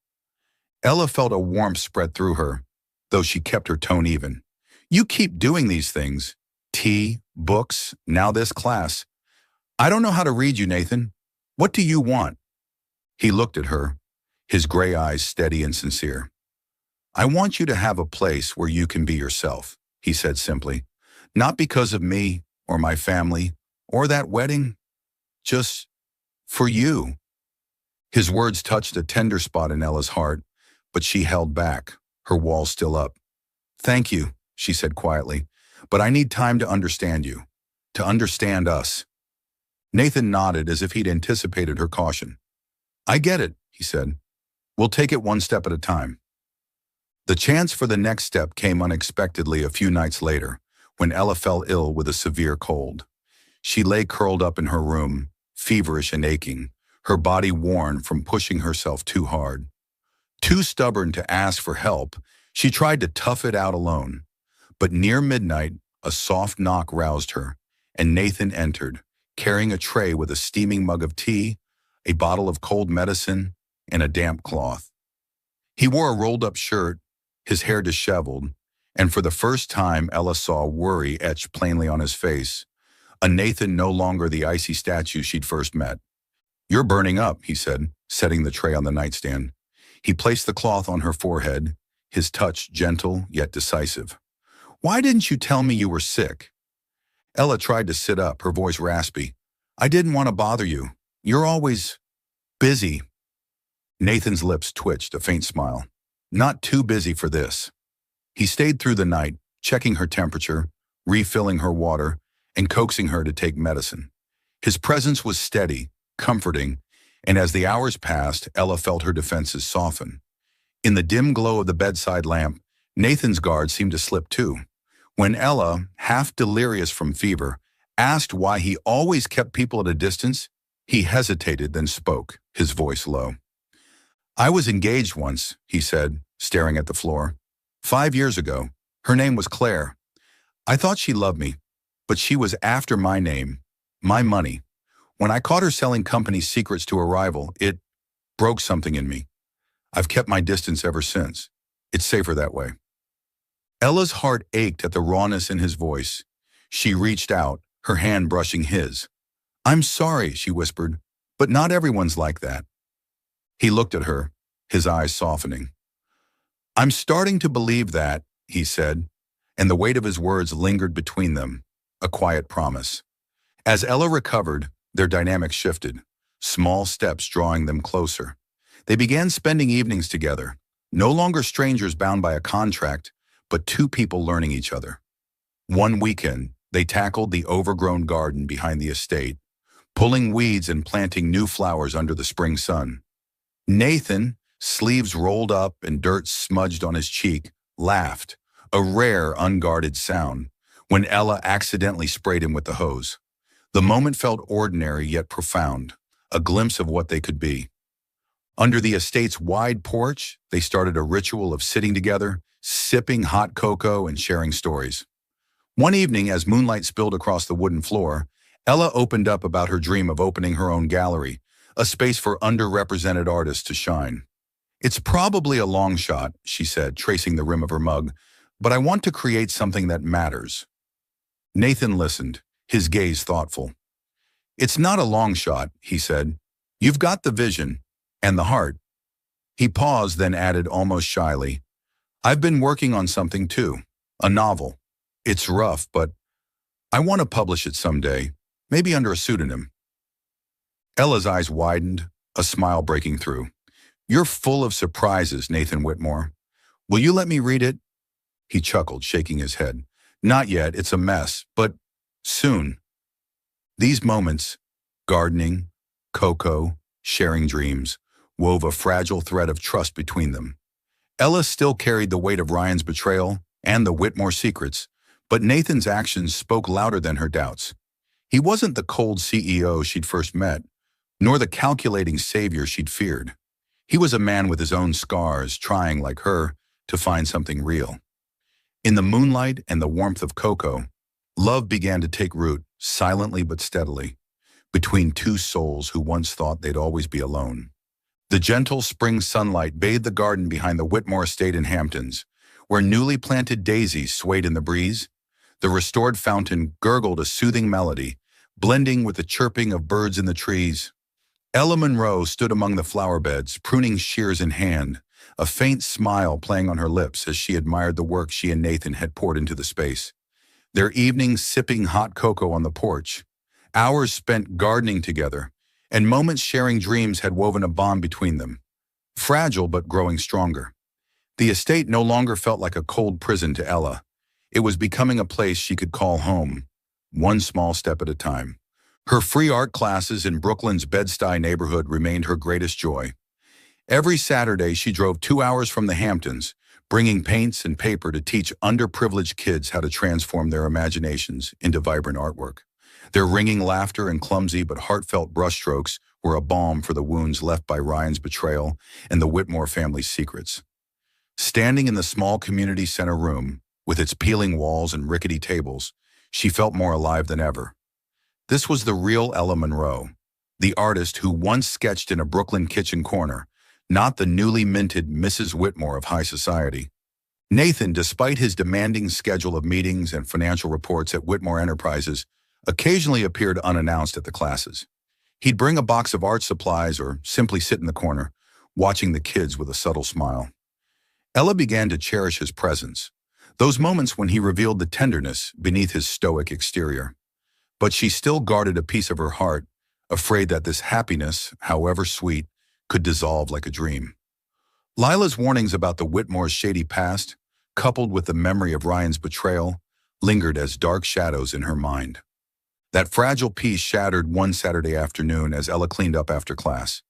Ella felt a warmth spread through her, though she kept her tone even. "You keep doing these things. Tea, books, now this class. I don't know how to read you, Nathan. What do you want?" He looked at her, his gray eyes steady and sincere. "I want you to have a place where you can be yourself," he said simply. "Not because of me, or my family, or that wedding. Just for you." His words touched a tender spot in Ella's heart, but she held back, her wall still up. "Thank you," she said quietly, "but I need time to understand you, to understand us." Nathan nodded as if he'd anticipated her caution. "I get it," he said. "We'll take it one step at a time." The chance for the next step came unexpectedly a few nights later, when Ella fell ill with a severe cold. She lay curled up in her room, feverish and aching, her body worn from pushing herself too hard. Too stubborn to ask for help, she tried to tough it out alone. But near midnight, a soft knock roused her, and Nathan entered, carrying a tray with a steaming mug of tea, a bottle of cold medicine, and a damp cloth. He wore a rolled-up shirt, his hair disheveled, and for the first time Ella saw worry etched plainly on his face, a Nathan no longer the icy statue she'd first met. "You're burning up," he said, setting the tray on the nightstand. He placed the cloth on her forehead, his touch gentle yet decisive. "Why didn't you tell me you were sick?" Ella tried to sit up, her voice raspy. "I didn't want to bother you. You're always busy." Nathan's lips twitched, a faint smile. "Not too busy for this." He stayed through the night, checking her temperature, refilling her water, and coaxing her to take medicine. His presence was steady, comforting, and as the hours passed, Ella felt her defenses soften. In the dim glow of the bedside lamp, Nathan's guard seemed to slip too. When Ella, half delirious from fever, asked why he always kept people at a distance, he hesitated, then spoke, his voice low. "I was engaged once," he said, staring at the floor. "5 years ago. Her name was Claire. I thought she loved me, but she was after my name, my money. When I caught her selling company secrets to a rival, it broke something in me. I've kept my distance ever since. It's safer that way." Ella's heart ached at the rawness in his voice. She reached out, her hand brushing his. "I'm sorry," she whispered, "but not everyone's like that." He looked at her, his eyes softening. "I'm starting to believe that," he said, and the weight of his words lingered between them, a quiet promise. As Ella recovered, their dynamic shifted, small steps drawing them closer. They began spending evenings together, no longer strangers bound by a contract, but two people learning each other. One weekend, they tackled the overgrown garden behind the estate, pulling weeds and planting new flowers under the spring sun. Nathan, sleeves rolled up and dirt smudged on his cheek, laughed, a rare, unguarded sound, when Ella accidentally sprayed him with the hose. The moment felt ordinary yet profound, a glimpse of what they could be. Under the estate's wide porch, they started a ritual of sitting together, sipping hot cocoa and sharing stories. One evening, as moonlight spilled across the wooden floor, Ella opened up about her dream of opening her own gallery, a space for underrepresented artists to shine. "It's probably a long shot," she said, tracing the rim of her mug, "but I want to create something that matters." Nathan listened, his gaze thoughtful. "It's not a long shot," he said. "You've got the vision and the heart." He paused, then added almost shyly, "I've been working on something too, a novel. It's rough, but I want to publish it someday, maybe under a pseudonym." Ella's eyes widened, a smile breaking through. "You're full of surprises, Nathan Whitmore. Will you let me read it?" He chuckled, shaking his head. "Not yet, it's a mess, but soon." These moments, gardening, cocoa, sharing dreams, wove a fragile thread of trust between them. Ella still carried the weight of Ryan's betrayal and the Whitmore secrets, but Nathan's actions spoke louder than her doubts. He wasn't the cold CEO she'd first met, nor the calculating savior she'd feared. He was a man with his own scars, trying, like her, to find something real. In the moonlight and the warmth of cocoa, love began to take root, silently but steadily, between two souls who once thought they'd always be alone. The gentle spring sunlight bathed the garden behind the Whitmore estate in Hamptons, where newly planted daisies swayed in the breeze. The restored fountain gurgled a soothing melody, blending with the chirping of birds in the trees. Ella Monroe stood among the flower beds, pruning shears in hand, a faint smile playing on her lips as she admired the work she and Nathan had poured into the space. Their evenings sipping hot cocoa on the porch, hours spent gardening together, and moments sharing dreams had woven a bond between them, fragile but growing stronger. The estate no longer felt like a cold prison to Ella. It was becoming a place she could call home, one small step at a time. Her free art classes in Brooklyn's Bed-Stuy neighborhood remained her greatest joy. Every Saturday, she drove 2 hours from the Hamptons, bringing paints and paper to teach underprivileged kids how to transform their imaginations into vibrant artwork. Their ringing laughter and clumsy but heartfelt brushstrokes were a balm for the wounds left by Ryan's betrayal and the Whitmore family's secrets. Standing in the small community center room, with its peeling walls and rickety tables, she felt more alive than ever. This was the real Ella Monroe, the artist who once sketched in a Brooklyn kitchen corner, not the newly minted Mrs. Whitmore of high society. Nathan, despite his demanding schedule of meetings and financial reports at Whitmore Enterprises, occasionally appeared unannounced at the classes. He'd bring a box of art supplies or simply sit in the corner, watching the kids with a subtle smile. Ella began to cherish his presence, those moments when he revealed the tenderness beneath his stoic exterior. But she still guarded a piece of her heart, afraid that this happiness, however sweet, could dissolve like a dream. Lila's warnings about the Whitmore's shady past, coupled with the memory of Ryan's betrayal, lingered as dark shadows in her mind. That fragile peace shattered one Saturday afternoon as Ella cleaned up after class.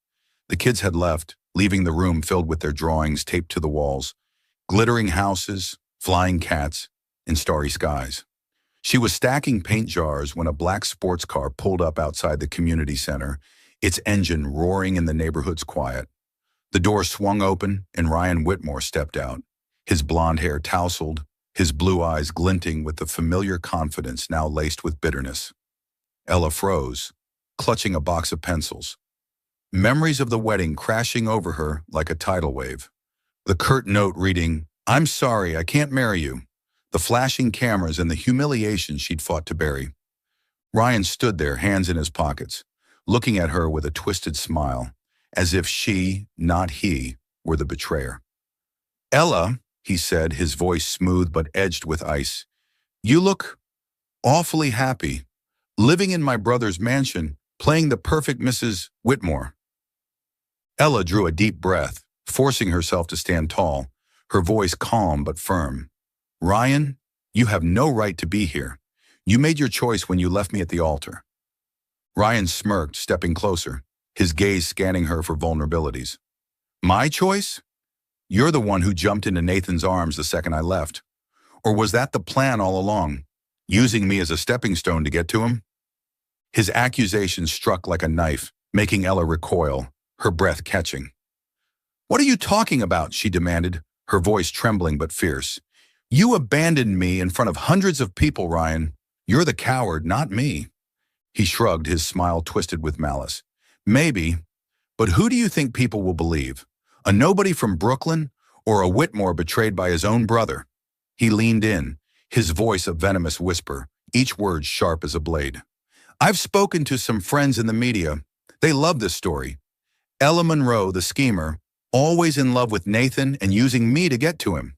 The kids had left, leaving the room filled with their drawings taped to the walls, glittering houses, flying cats, and starry skies. She was stacking paint jars when a black sports car pulled up outside the community center, its engine roaring in the neighborhood's quiet. The door swung open and Ryan Whitmore stepped out, his blonde hair tousled, his blue eyes glinting with the familiar confidence now laced with bitterness. Ella froze, clutching a box of pencils. Memories of the wedding crashing over her like a tidal wave. The curt note reading, "I'm sorry, I can't marry you." The flashing cameras and the humiliation she'd fought to bury. Ryan stood there, hands in his pockets, looking at her with a twisted smile, as if she, not he, were the betrayer. "Ella," he said, his voice smooth but edged with ice, "you look awfully happy, living in my brother's mansion, playing the perfect Mrs. Whitmore." Ella drew a deep breath, forcing herself to stand tall, her voice calm but firm. "Ryan, you have no right to be here. You made your choice when you left me at the altar." Ryan smirked, stepping closer, his gaze scanning her for vulnerabilities. "My choice? You're the one who jumped into Nathan's arms the second I left. Or was that the plan all along, using me as a stepping stone to get to him?" His accusation struck like a knife, making Ella recoil, her breath catching. "What are you talking about?" she demanded, her voice trembling but fierce. "You abandoned me in front of hundreds of people, Ryan. You're the coward, not me." He shrugged, his smile twisted with malice. "Maybe, but who do you think people will believe? A nobody from Brooklyn or a Whitmore betrayed by his own brother?" He leaned in, his voice a venomous whisper, each word sharp as a blade. "I've spoken to some friends in the media. They love this story. Ella Monroe, the schemer, always in love with Nathan and using me to get to him."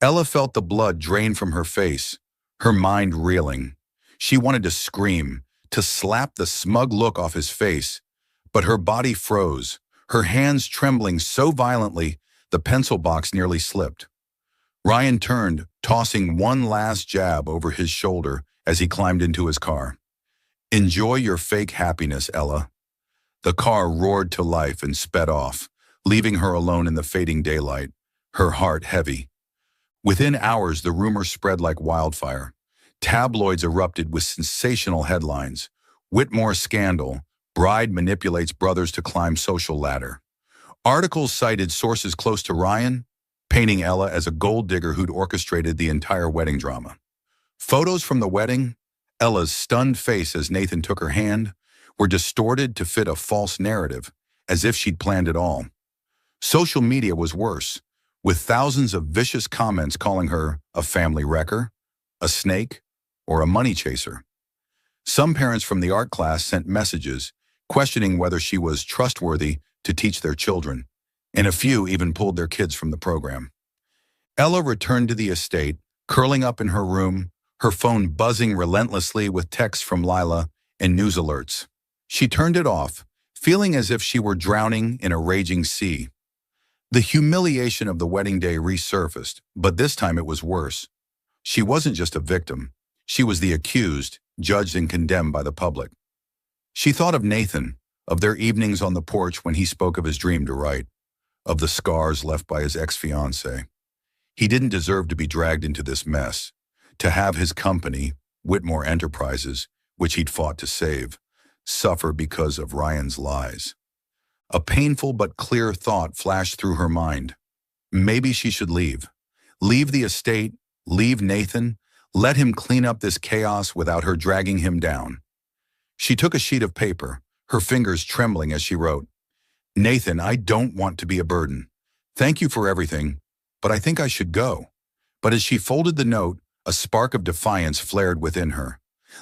Ella felt the blood drain from her face, her mind reeling. She wanted to scream, to slap the smug look off his face, but her body froze, her hands trembling so violently the pencil box nearly slipped. Ryan turned, tossing one last jab over his shoulder as he climbed into his car. "Enjoy your fake happiness, Ella." The car roared to life and sped off, leaving her alone in the fading daylight, her heart heavy. Within hours, the rumor spread like wildfire. Tabloids erupted with sensational headlines. "Whitmore scandal. Bride manipulates brothers to climb social ladder." Articles cited sources close to Ryan, painting Ella as a gold digger who'd orchestrated the entire wedding drama. Photos from the wedding, Ella's stunned face as Nathan took her hand, were distorted to fit a false narrative, as if she'd planned it all. Social media was worse, with thousands of vicious comments calling her a family wrecker, a snake, or a money chaser. Some parents from the art class sent messages, questioning whether she was trustworthy to teach their children, and a few even pulled their kids from the program. Ella returned to the estate, curling up in her room, her phone buzzing relentlessly with texts from Lila and news alerts. She turned it off, feeling as if she were drowning in a raging sea. The humiliation of the wedding day resurfaced, but this time it was worse. She wasn't just a victim. She was the accused, judged and condemned by the public. She thought of Nathan, of their evenings on the porch when he spoke of his dream to write, of the scars left by his ex-fiancée. He didn't deserve to be dragged into this mess, to have his company, Whitmore Enterprises, which he'd fought to save, suffer because of Ryan's lies. A painful but clear thought flashed through her mind. Maybe she should leave. Leave the estate, leave Nathan, let him clean up this chaos without her dragging him down. She took a sheet of paper, her fingers trembling as she wrote, "Nathan, I don't want to be a burden. Thank you for everything, but I think I should go." But as she folded the note, a spark of defiance flared within her.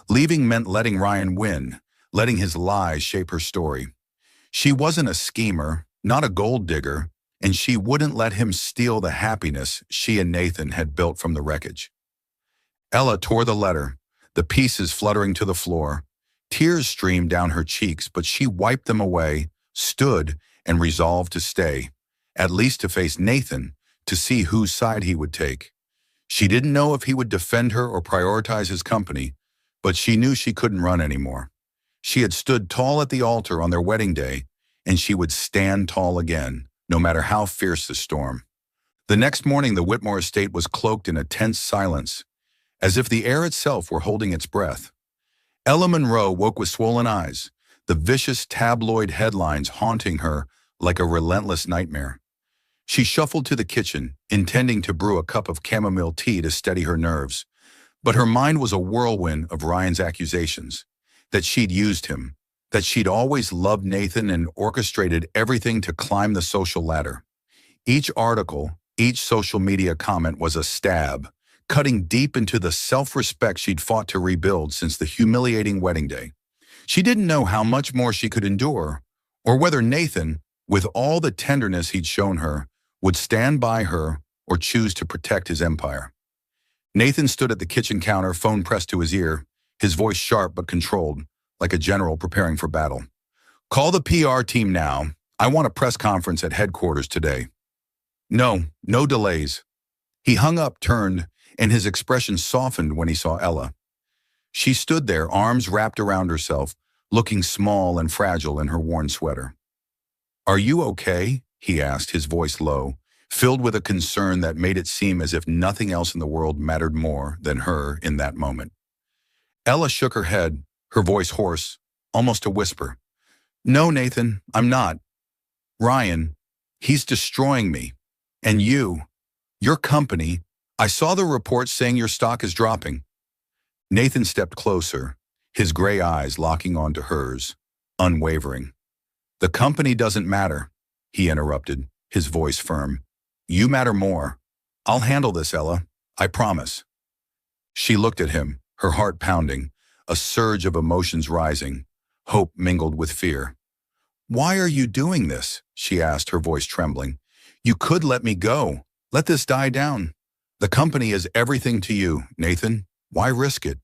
Leaving meant letting Ryan win, letting his lies shape her story. She wasn't a schemer, not a gold digger, and she wouldn't let him steal the happiness she and Nathan had built from the wreckage. Ella tore the letter, the pieces fluttering to the floor. Tears streamed down her cheeks, but she wiped them away, stood, and resolved to stay, at least to face Nathan, to see whose side he would take. She didn't know if he would defend her or prioritize his company, but she knew she couldn't run anymore. She had stood tall at the altar on their wedding day, and she would stand tall again, no matter how fierce the storm. The next morning, the Whitmore estate was cloaked in a tense silence, as if the air itself were holding its breath. Ella Monroe woke with swollen eyes, the vicious tabloid headlines haunting her like a relentless nightmare. She shuffled to the kitchen, intending to brew a cup of chamomile tea to steady her nerves. But her mind was a whirlwind of Ryan's accusations, that she'd used him, that she'd always loved Nathan and orchestrated everything to climb the social ladder. Each article, each social media comment was a stab, cutting deep into the self-respect she'd fought to rebuild since the humiliating wedding day. She didn't know how much more she could endure, or whether Nathan, with all the tenderness he'd shown her, would stand by her or choose to protect his empire. Nathan stood at the kitchen counter, phone pressed to his ear, his voice sharp but controlled, like a general preparing for battle. "Call the PR team now. I want a press conference at headquarters today." No delays. He hung up, turned, and his expression softened when he saw Ella. She stood there, arms wrapped around herself, looking small and fragile in her worn sweater. "Are you okay?" he asked, his voice low, filled with a concern that made it seem as if nothing else in the world mattered more than her in that moment. Ella shook her head, her voice hoarse, almost a whisper. "No, Nathan, I'm not. Ryan, he's destroying me. And your company, I saw the reports saying your stock is dropping." Nathan stepped closer, his gray eyes locking onto hers, unwavering. "The company doesn't matter," he interrupted, his voice firm. "You matter more. I'll handle this, Ella. I promise." She looked at him, her heart pounding, a surge of emotions rising, hope mingled with fear. "Why are you doing this?" she asked, her voice trembling. "You could let me go. Let this die down. The company is everything to you, Nathan. Why risk it?"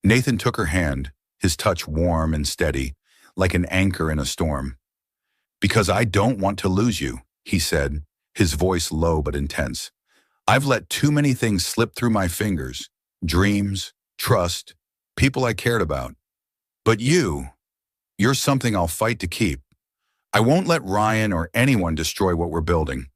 Nathan took her hand, his touch warm and steady, like an anchor in a storm. "Because I don't want to lose you," he said, his voice low but intense. "I've let too many things slip through my fingers. Dreams, trust, people I cared about. But you're something I'll fight to keep. I won't let Ryan or anyone destroy what we're building."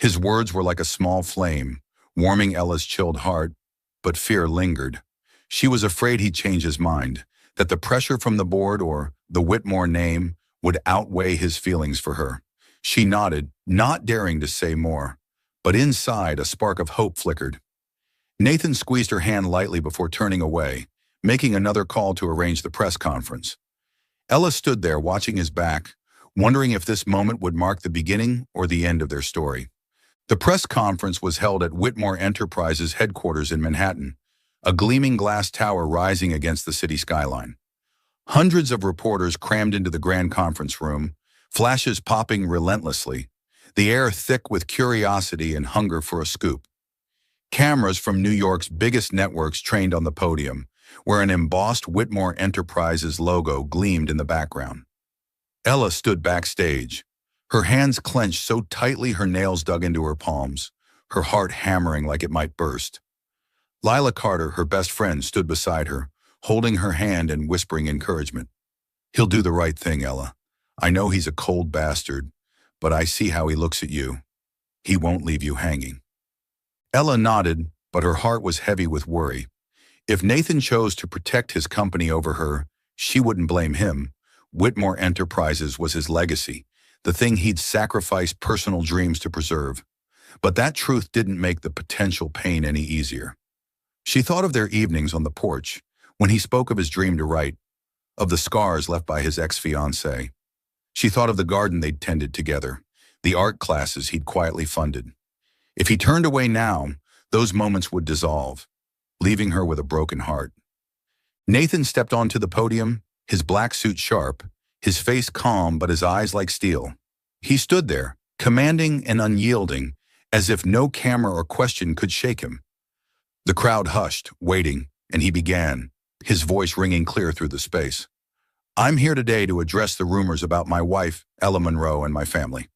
His words were like a small flame, warming Ella's chilled heart, but fear lingered. She was afraid he'd change his mind, that the pressure from the board or the Whitmore name would outweigh his feelings for her. She nodded, not daring to say more, but inside a spark of hope flickered. Nathan squeezed her hand lightly before turning away, making another call to arrange the press conference. Ella stood there watching his back, wondering if this moment would mark the beginning or the end of their story. The press conference was held at Whitmore Enterprises headquarters in Manhattan, a gleaming glass tower rising against the city skyline. Hundreds of reporters crammed into the grand conference room, flashes popping relentlessly, the air thick with curiosity and hunger for a scoop. Cameras from New York's biggest networks trained on the podium, where an embossed Whitmore Enterprises logo gleamed in the background. Ella stood backstage, her hands clenched so tightly her nails dug into her palms, her heart hammering like it might burst. Lila Carter, her best friend, stood beside her, holding her hand and whispering encouragement. "He'll do the right thing, Ella. I know he's a cold bastard, but I see how he looks at you. He won't leave you hanging." Ella nodded, but her heart was heavy with worry. If Nathan chose to protect his company over her, she wouldn't blame him. Whitmore Enterprises was his legacy, the thing he'd sacrificed personal dreams to preserve. But that truth didn't make the potential pain any easier. She thought of their evenings on the porch, when he spoke of his dream to write, of the scars left by his ex-fiancée. She thought of the garden they'd tended together, the art classes he'd quietly funded. If he turned away now, those moments would dissolve, leaving her with a broken heart. Nathan stepped onto the podium, his black suit sharp, his face calm but his eyes like steel. He stood there, commanding and unyielding, as if no camera or question could shake him. The crowd hushed, waiting, and he began, his voice ringing clear through the space. "I'm here today to address the rumors about my wife, Ella Monroe, and my family."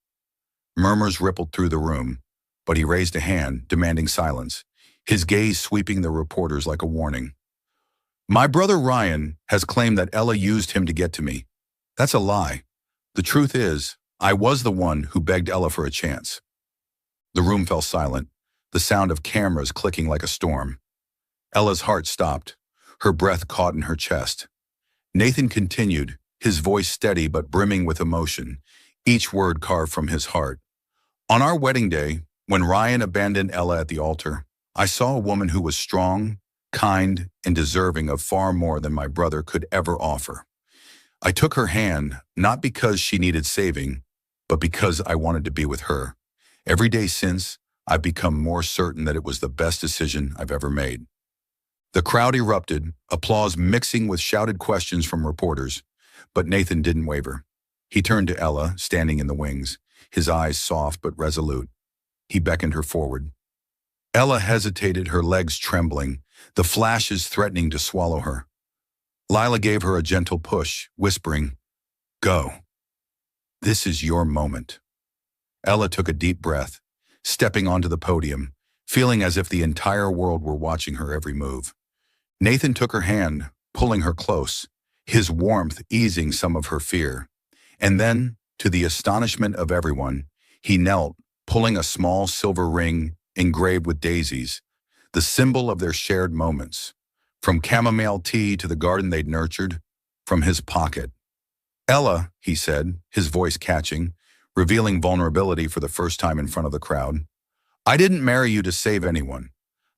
Murmurs rippled through the room, but he raised a hand, demanding silence, his gaze sweeping the reporters like a warning. "My brother Ryan has claimed that Ella used him to get to me. That's a lie. The truth is, I was the one who begged Ella for a chance." The room fell silent, the sound of cameras clicking like a storm. Ella's heart stopped. Her breath caught in her chest. Nathan continued, his voice steady but brimming with emotion, each word carved from his heart. On our wedding day, when Ryan abandoned Ella at the altar, I saw a woman who was strong, kind, and deserving of far more than my brother could ever offer. I took her hand, not because she needed saving, but because I wanted to be with her. Every day since, I've become more certain that it was the best decision I've ever made. The crowd erupted, applause mixing with shouted questions from reporters, but Nathan didn't waver. He turned to Ella, standing in the wings, his eyes soft but resolute. He beckoned her forward. Ella hesitated, her legs trembling, the flashes threatening to swallow her. Lila gave her a gentle push, whispering, "Go. This is your moment." Ella took a deep breath, stepping onto the podium, feeling as if the entire world were watching her every move. Nathan took her hand, pulling her close, his warmth easing some of her fear. And then, to the astonishment of everyone, he knelt, pulling a small silver ring engraved with daisies, the symbol of their shared moments, from chamomile tea to the garden they'd nurtured, from his pocket. "Ella," he said, his voice catching, revealing vulnerability for the first time in front of the crowd, "I didn't marry you to save anyone.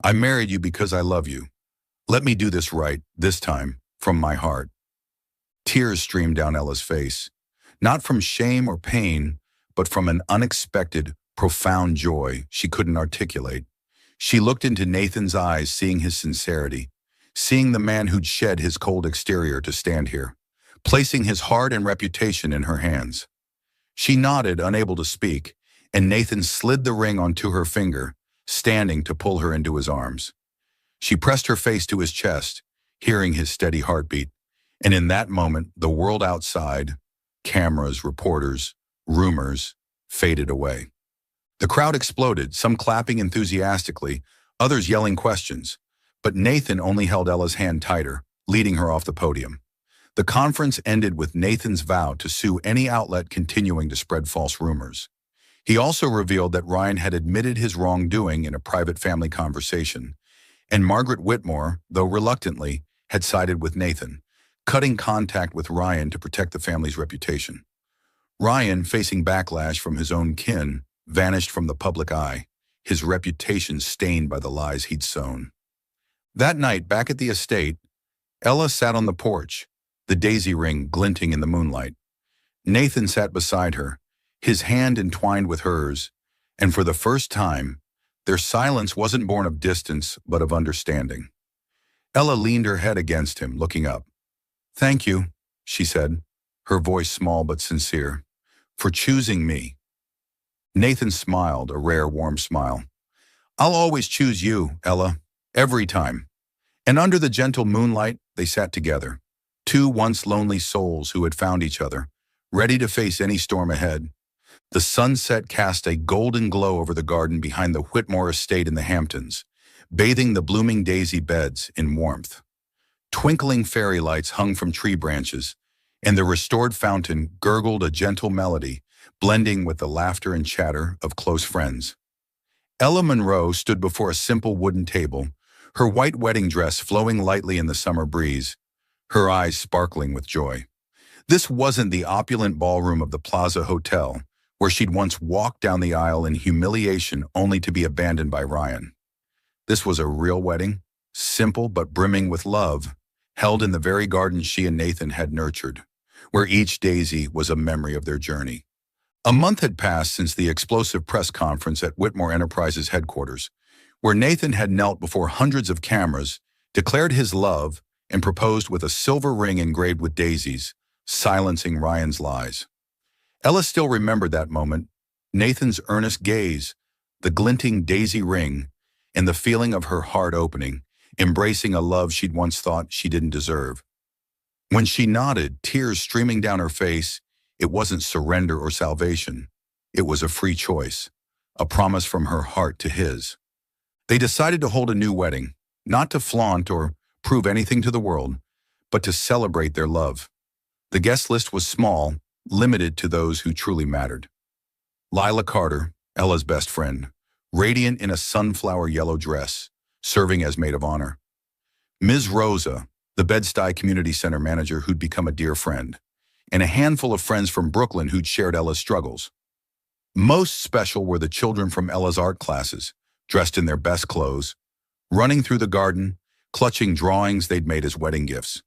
I married you because I love you. Let me do this right, this time, from my heart." Tears streamed down Ella's face, not from shame or pain, but from an unexpected, profound joy she couldn't articulate. She looked into Nathan's eyes, seeing his sincerity, seeing the man who'd shed his cold exterior to stand here, placing his heart and reputation in her hands. She nodded, unable to speak, and Nathan slid the ring onto her finger, standing to pull her into his arms. She pressed her face to his chest, hearing his steady heartbeat, and in that moment, the world outside, cameras, reporters, rumors, faded away. The crowd exploded, some clapping enthusiastically, others yelling questions, but Nathan only held Ella's hand tighter, leading her off the podium. The conference ended with Nathan's vow to sue any outlet continuing to spread false rumors. He also revealed that Ryan had admitted his wrongdoing in a private family conversation, and Margaret Whitmore, though reluctantly, had sided with Nathan, cutting contact with Ryan to protect the family's reputation. Ryan, facing backlash from his own kin, vanished from the public eye, his reputation stained by the lies he'd sown. That night, back at the estate, Ella sat on the porch, the daisy ring glinting in the moonlight. Nathan sat beside her, his hand entwined with hers, and for the first time, their silence wasn't born of distance, but of understanding. Ella leaned her head against him, looking up. "Thank you," she said, her voice small but sincere, "for choosing me." Nathan smiled, a rare, warm smile. "I'll always choose you, Ella, every time." And under the gentle moonlight, they sat together, two once lonely souls who had found each other, ready to face any storm ahead. The sunset cast a golden glow over the garden behind the Whitmore estate in the Hamptons, bathing the blooming daisy beds in warmth. Twinkling fairy lights hung from tree branches, and the restored fountain gurgled a gentle melody, blending with the laughter and chatter of close friends. Ella Monroe stood before a simple wooden table, her white wedding dress flowing lightly in the summer breeze, her eyes sparkling with joy. This wasn't the opulent ballroom of the Plaza Hotel, where she'd once walked down the aisle in humiliation only to be abandoned by Ryan. This was a real wedding, simple but brimming with love, held in the very garden she and Nathan had nurtured, where each daisy was a memory of their journey. A month had passed since the explosive press conference at Whitmore Enterprises headquarters, where Nathan had knelt before hundreds of cameras, declared his love, and proposed with a silver ring engraved with daisies, silencing Ryan's lies. Ella still remembered that moment, Nathan's earnest gaze, the glinting daisy ring, and the feeling of her heart opening, embracing a love she'd once thought she didn't deserve. When she nodded, tears streaming down her face, it wasn't surrender or salvation. It was a free choice, a promise from her heart to his. They decided to hold a new wedding, not to flaunt or prove anything to the world, but to celebrate their love. The guest list was small, limited to those who truly mattered. Lila Carter, Ella's best friend, radiant in a sunflower yellow dress, serving as maid of honor. Ms. Rosa, the Bed-Stuy Community Center manager who'd become a dear friend, and a handful of friends from Brooklyn who'd shared Ella's struggles. Most special were the children from Ella's art classes, dressed in their best clothes, running through the garden, clutching drawings they'd made as wedding gifts.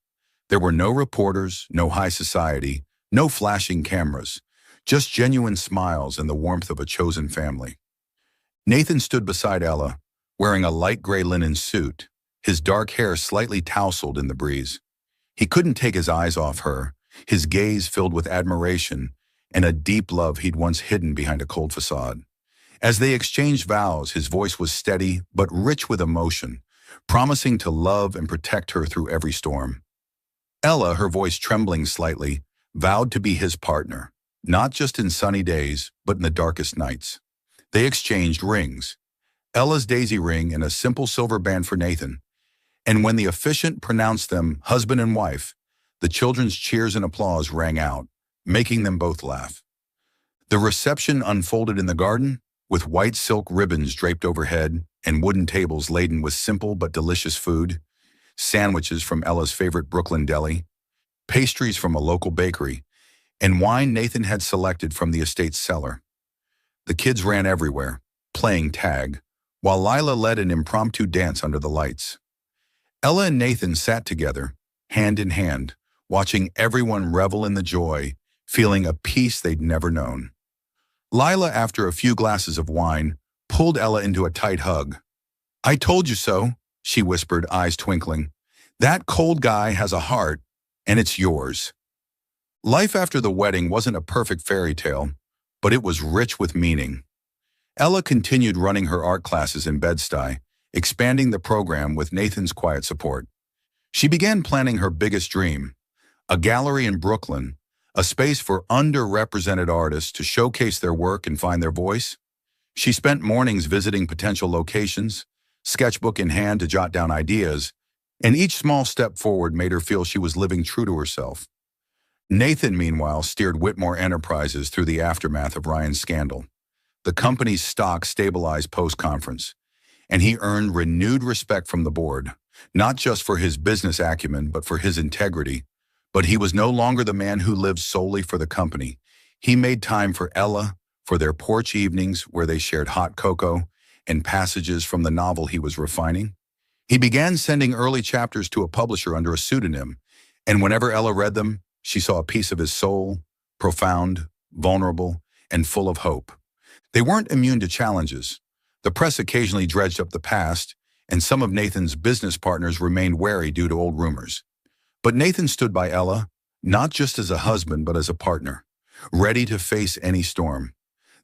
There were no reporters, no high society, no flashing cameras, just genuine smiles and the warmth of a chosen family. Nathan stood beside Ella, wearing a light gray linen suit, his dark hair slightly tousled in the breeze. He couldn't take his eyes off her, his gaze filled with admiration and a deep love he'd once hidden behind a cold facade. As they exchanged vows, his voice was steady but rich with emotion, promising to love and protect her through every storm. Ella, her voice trembling slightly, vowed to be his partner, not just in sunny days, but in the darkest nights. They exchanged rings, Ella's daisy ring and a simple silver band for Nathan, and when the officiant pronounced them husband and wife, the children's cheers and applause rang out, making them both laugh. The reception unfolded in the garden, with white silk ribbons draped overhead and wooden tables laden with simple but delicious food, sandwiches from Ella's favorite Brooklyn deli, pastries from a local bakery, and wine Nathan had selected from the estate's cellar. The kids ran everywhere, playing tag, while Lila led an impromptu dance under the lights. Ella and Nathan sat together, hand in hand, watching everyone revel in the joy, feeling a peace they'd never known. Lila, after a few glasses of wine, pulled Ella into a tight hug. "I told you so," she whispered, eyes twinkling. "That cold guy has a heart, and it's yours." Life after the wedding wasn't a perfect fairy tale, but it was rich with meaning. Ella continued running her art classes in Bed-Stuy, expanding the program with Nathan's quiet support. She began planning her biggest dream, a gallery in Brooklyn, a space for underrepresented artists to showcase their work and find their voice. She spent mornings visiting potential locations, sketchbook in hand to jot down ideas, and each small step forward made her feel she was living true to herself. Nathan, meanwhile, steered Whitmore Enterprises through the aftermath of Ryan's scandal. The company's stock stabilized post-conference, and he earned renewed respect from the board, not just for his business acumen, but for his integrity. But he was no longer the man who lived solely for the company. He made time for Ella, for their porch evenings where they shared hot cocoa and passages from the novel he was refining. He began sending early chapters to a publisher under a pseudonym, and whenever Ella read them, she saw a piece of his soul, profound, vulnerable, and full of hope. They weren't immune to challenges. The press occasionally dredged up the past, and some of Nathan's business partners remained wary due to old rumors. But Nathan stood by Ella, not just as a husband, but as a partner, ready to face any storm.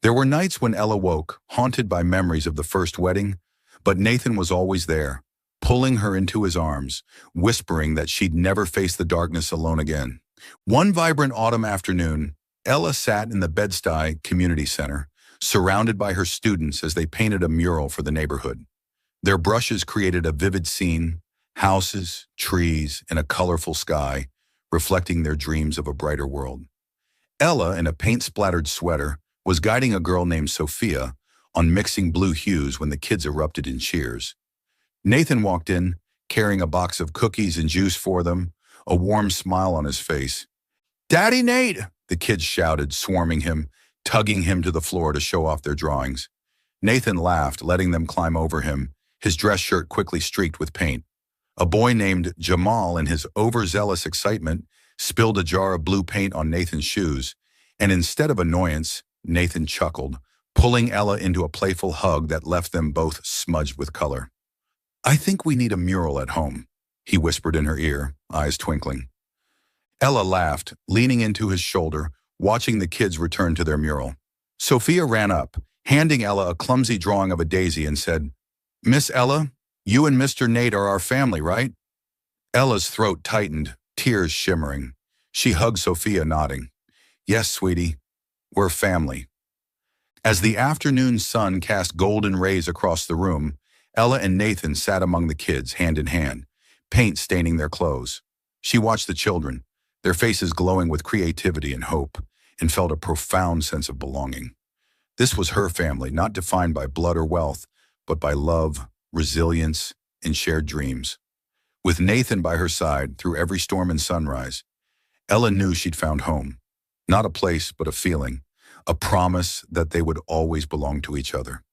There were nights when Ella woke, haunted by memories of the first wedding, but Nathan was always there, pulling her into his arms, whispering that she'd never face the darkness alone again. One vibrant autumn afternoon, Ella sat in the Bed-Stuy Community Center, surrounded by her students as they painted a mural for the neighborhood. Their brushes created a vivid scene, houses, trees, and a colorful sky, reflecting their dreams of a brighter world. Ella, in a paint-splattered sweater, was guiding a girl named Sophia on mixing blue hues when the kids erupted in cheers. Nathan walked in, carrying a box of cookies and juice for them, a warm smile on his face. "Daddy Nate!" the kids shouted, swarming him, tugging him to the floor to show off their drawings. Nathan laughed, letting them climb over him, his dress shirt quickly streaked with paint. A boy named Jamal, in his overzealous excitement, spilled a jar of blue paint on Nathan's shoes, and instead of annoyance, Nathan chuckled, pulling Ella into a playful hug that left them both smudged with color. "I think we need a mural at home," he whispered in her ear, eyes twinkling. Ella laughed, leaning into his shoulder, watching the kids return to their mural. Sophia ran up, handing Ella a clumsy drawing of a daisy and said, "Miss Ella, you and Mr. Nate are our family, right?" Ella's throat tightened, tears shimmering. She hugged Sophia, nodding. "Yes, sweetie, we're family." As the afternoon sun cast golden rays across the room, Ella and Nathan sat among the kids, hand in hand, paint staining their clothes. She watched the children, their faces glowing with creativity and hope, and felt a profound sense of belonging. This was her family, not defined by blood or wealth, but by love, resilience, and shared dreams. With Nathan by her side through every storm and sunrise, Ella knew she'd found home. Not a place, but a feeling, a promise that they would always belong to each other.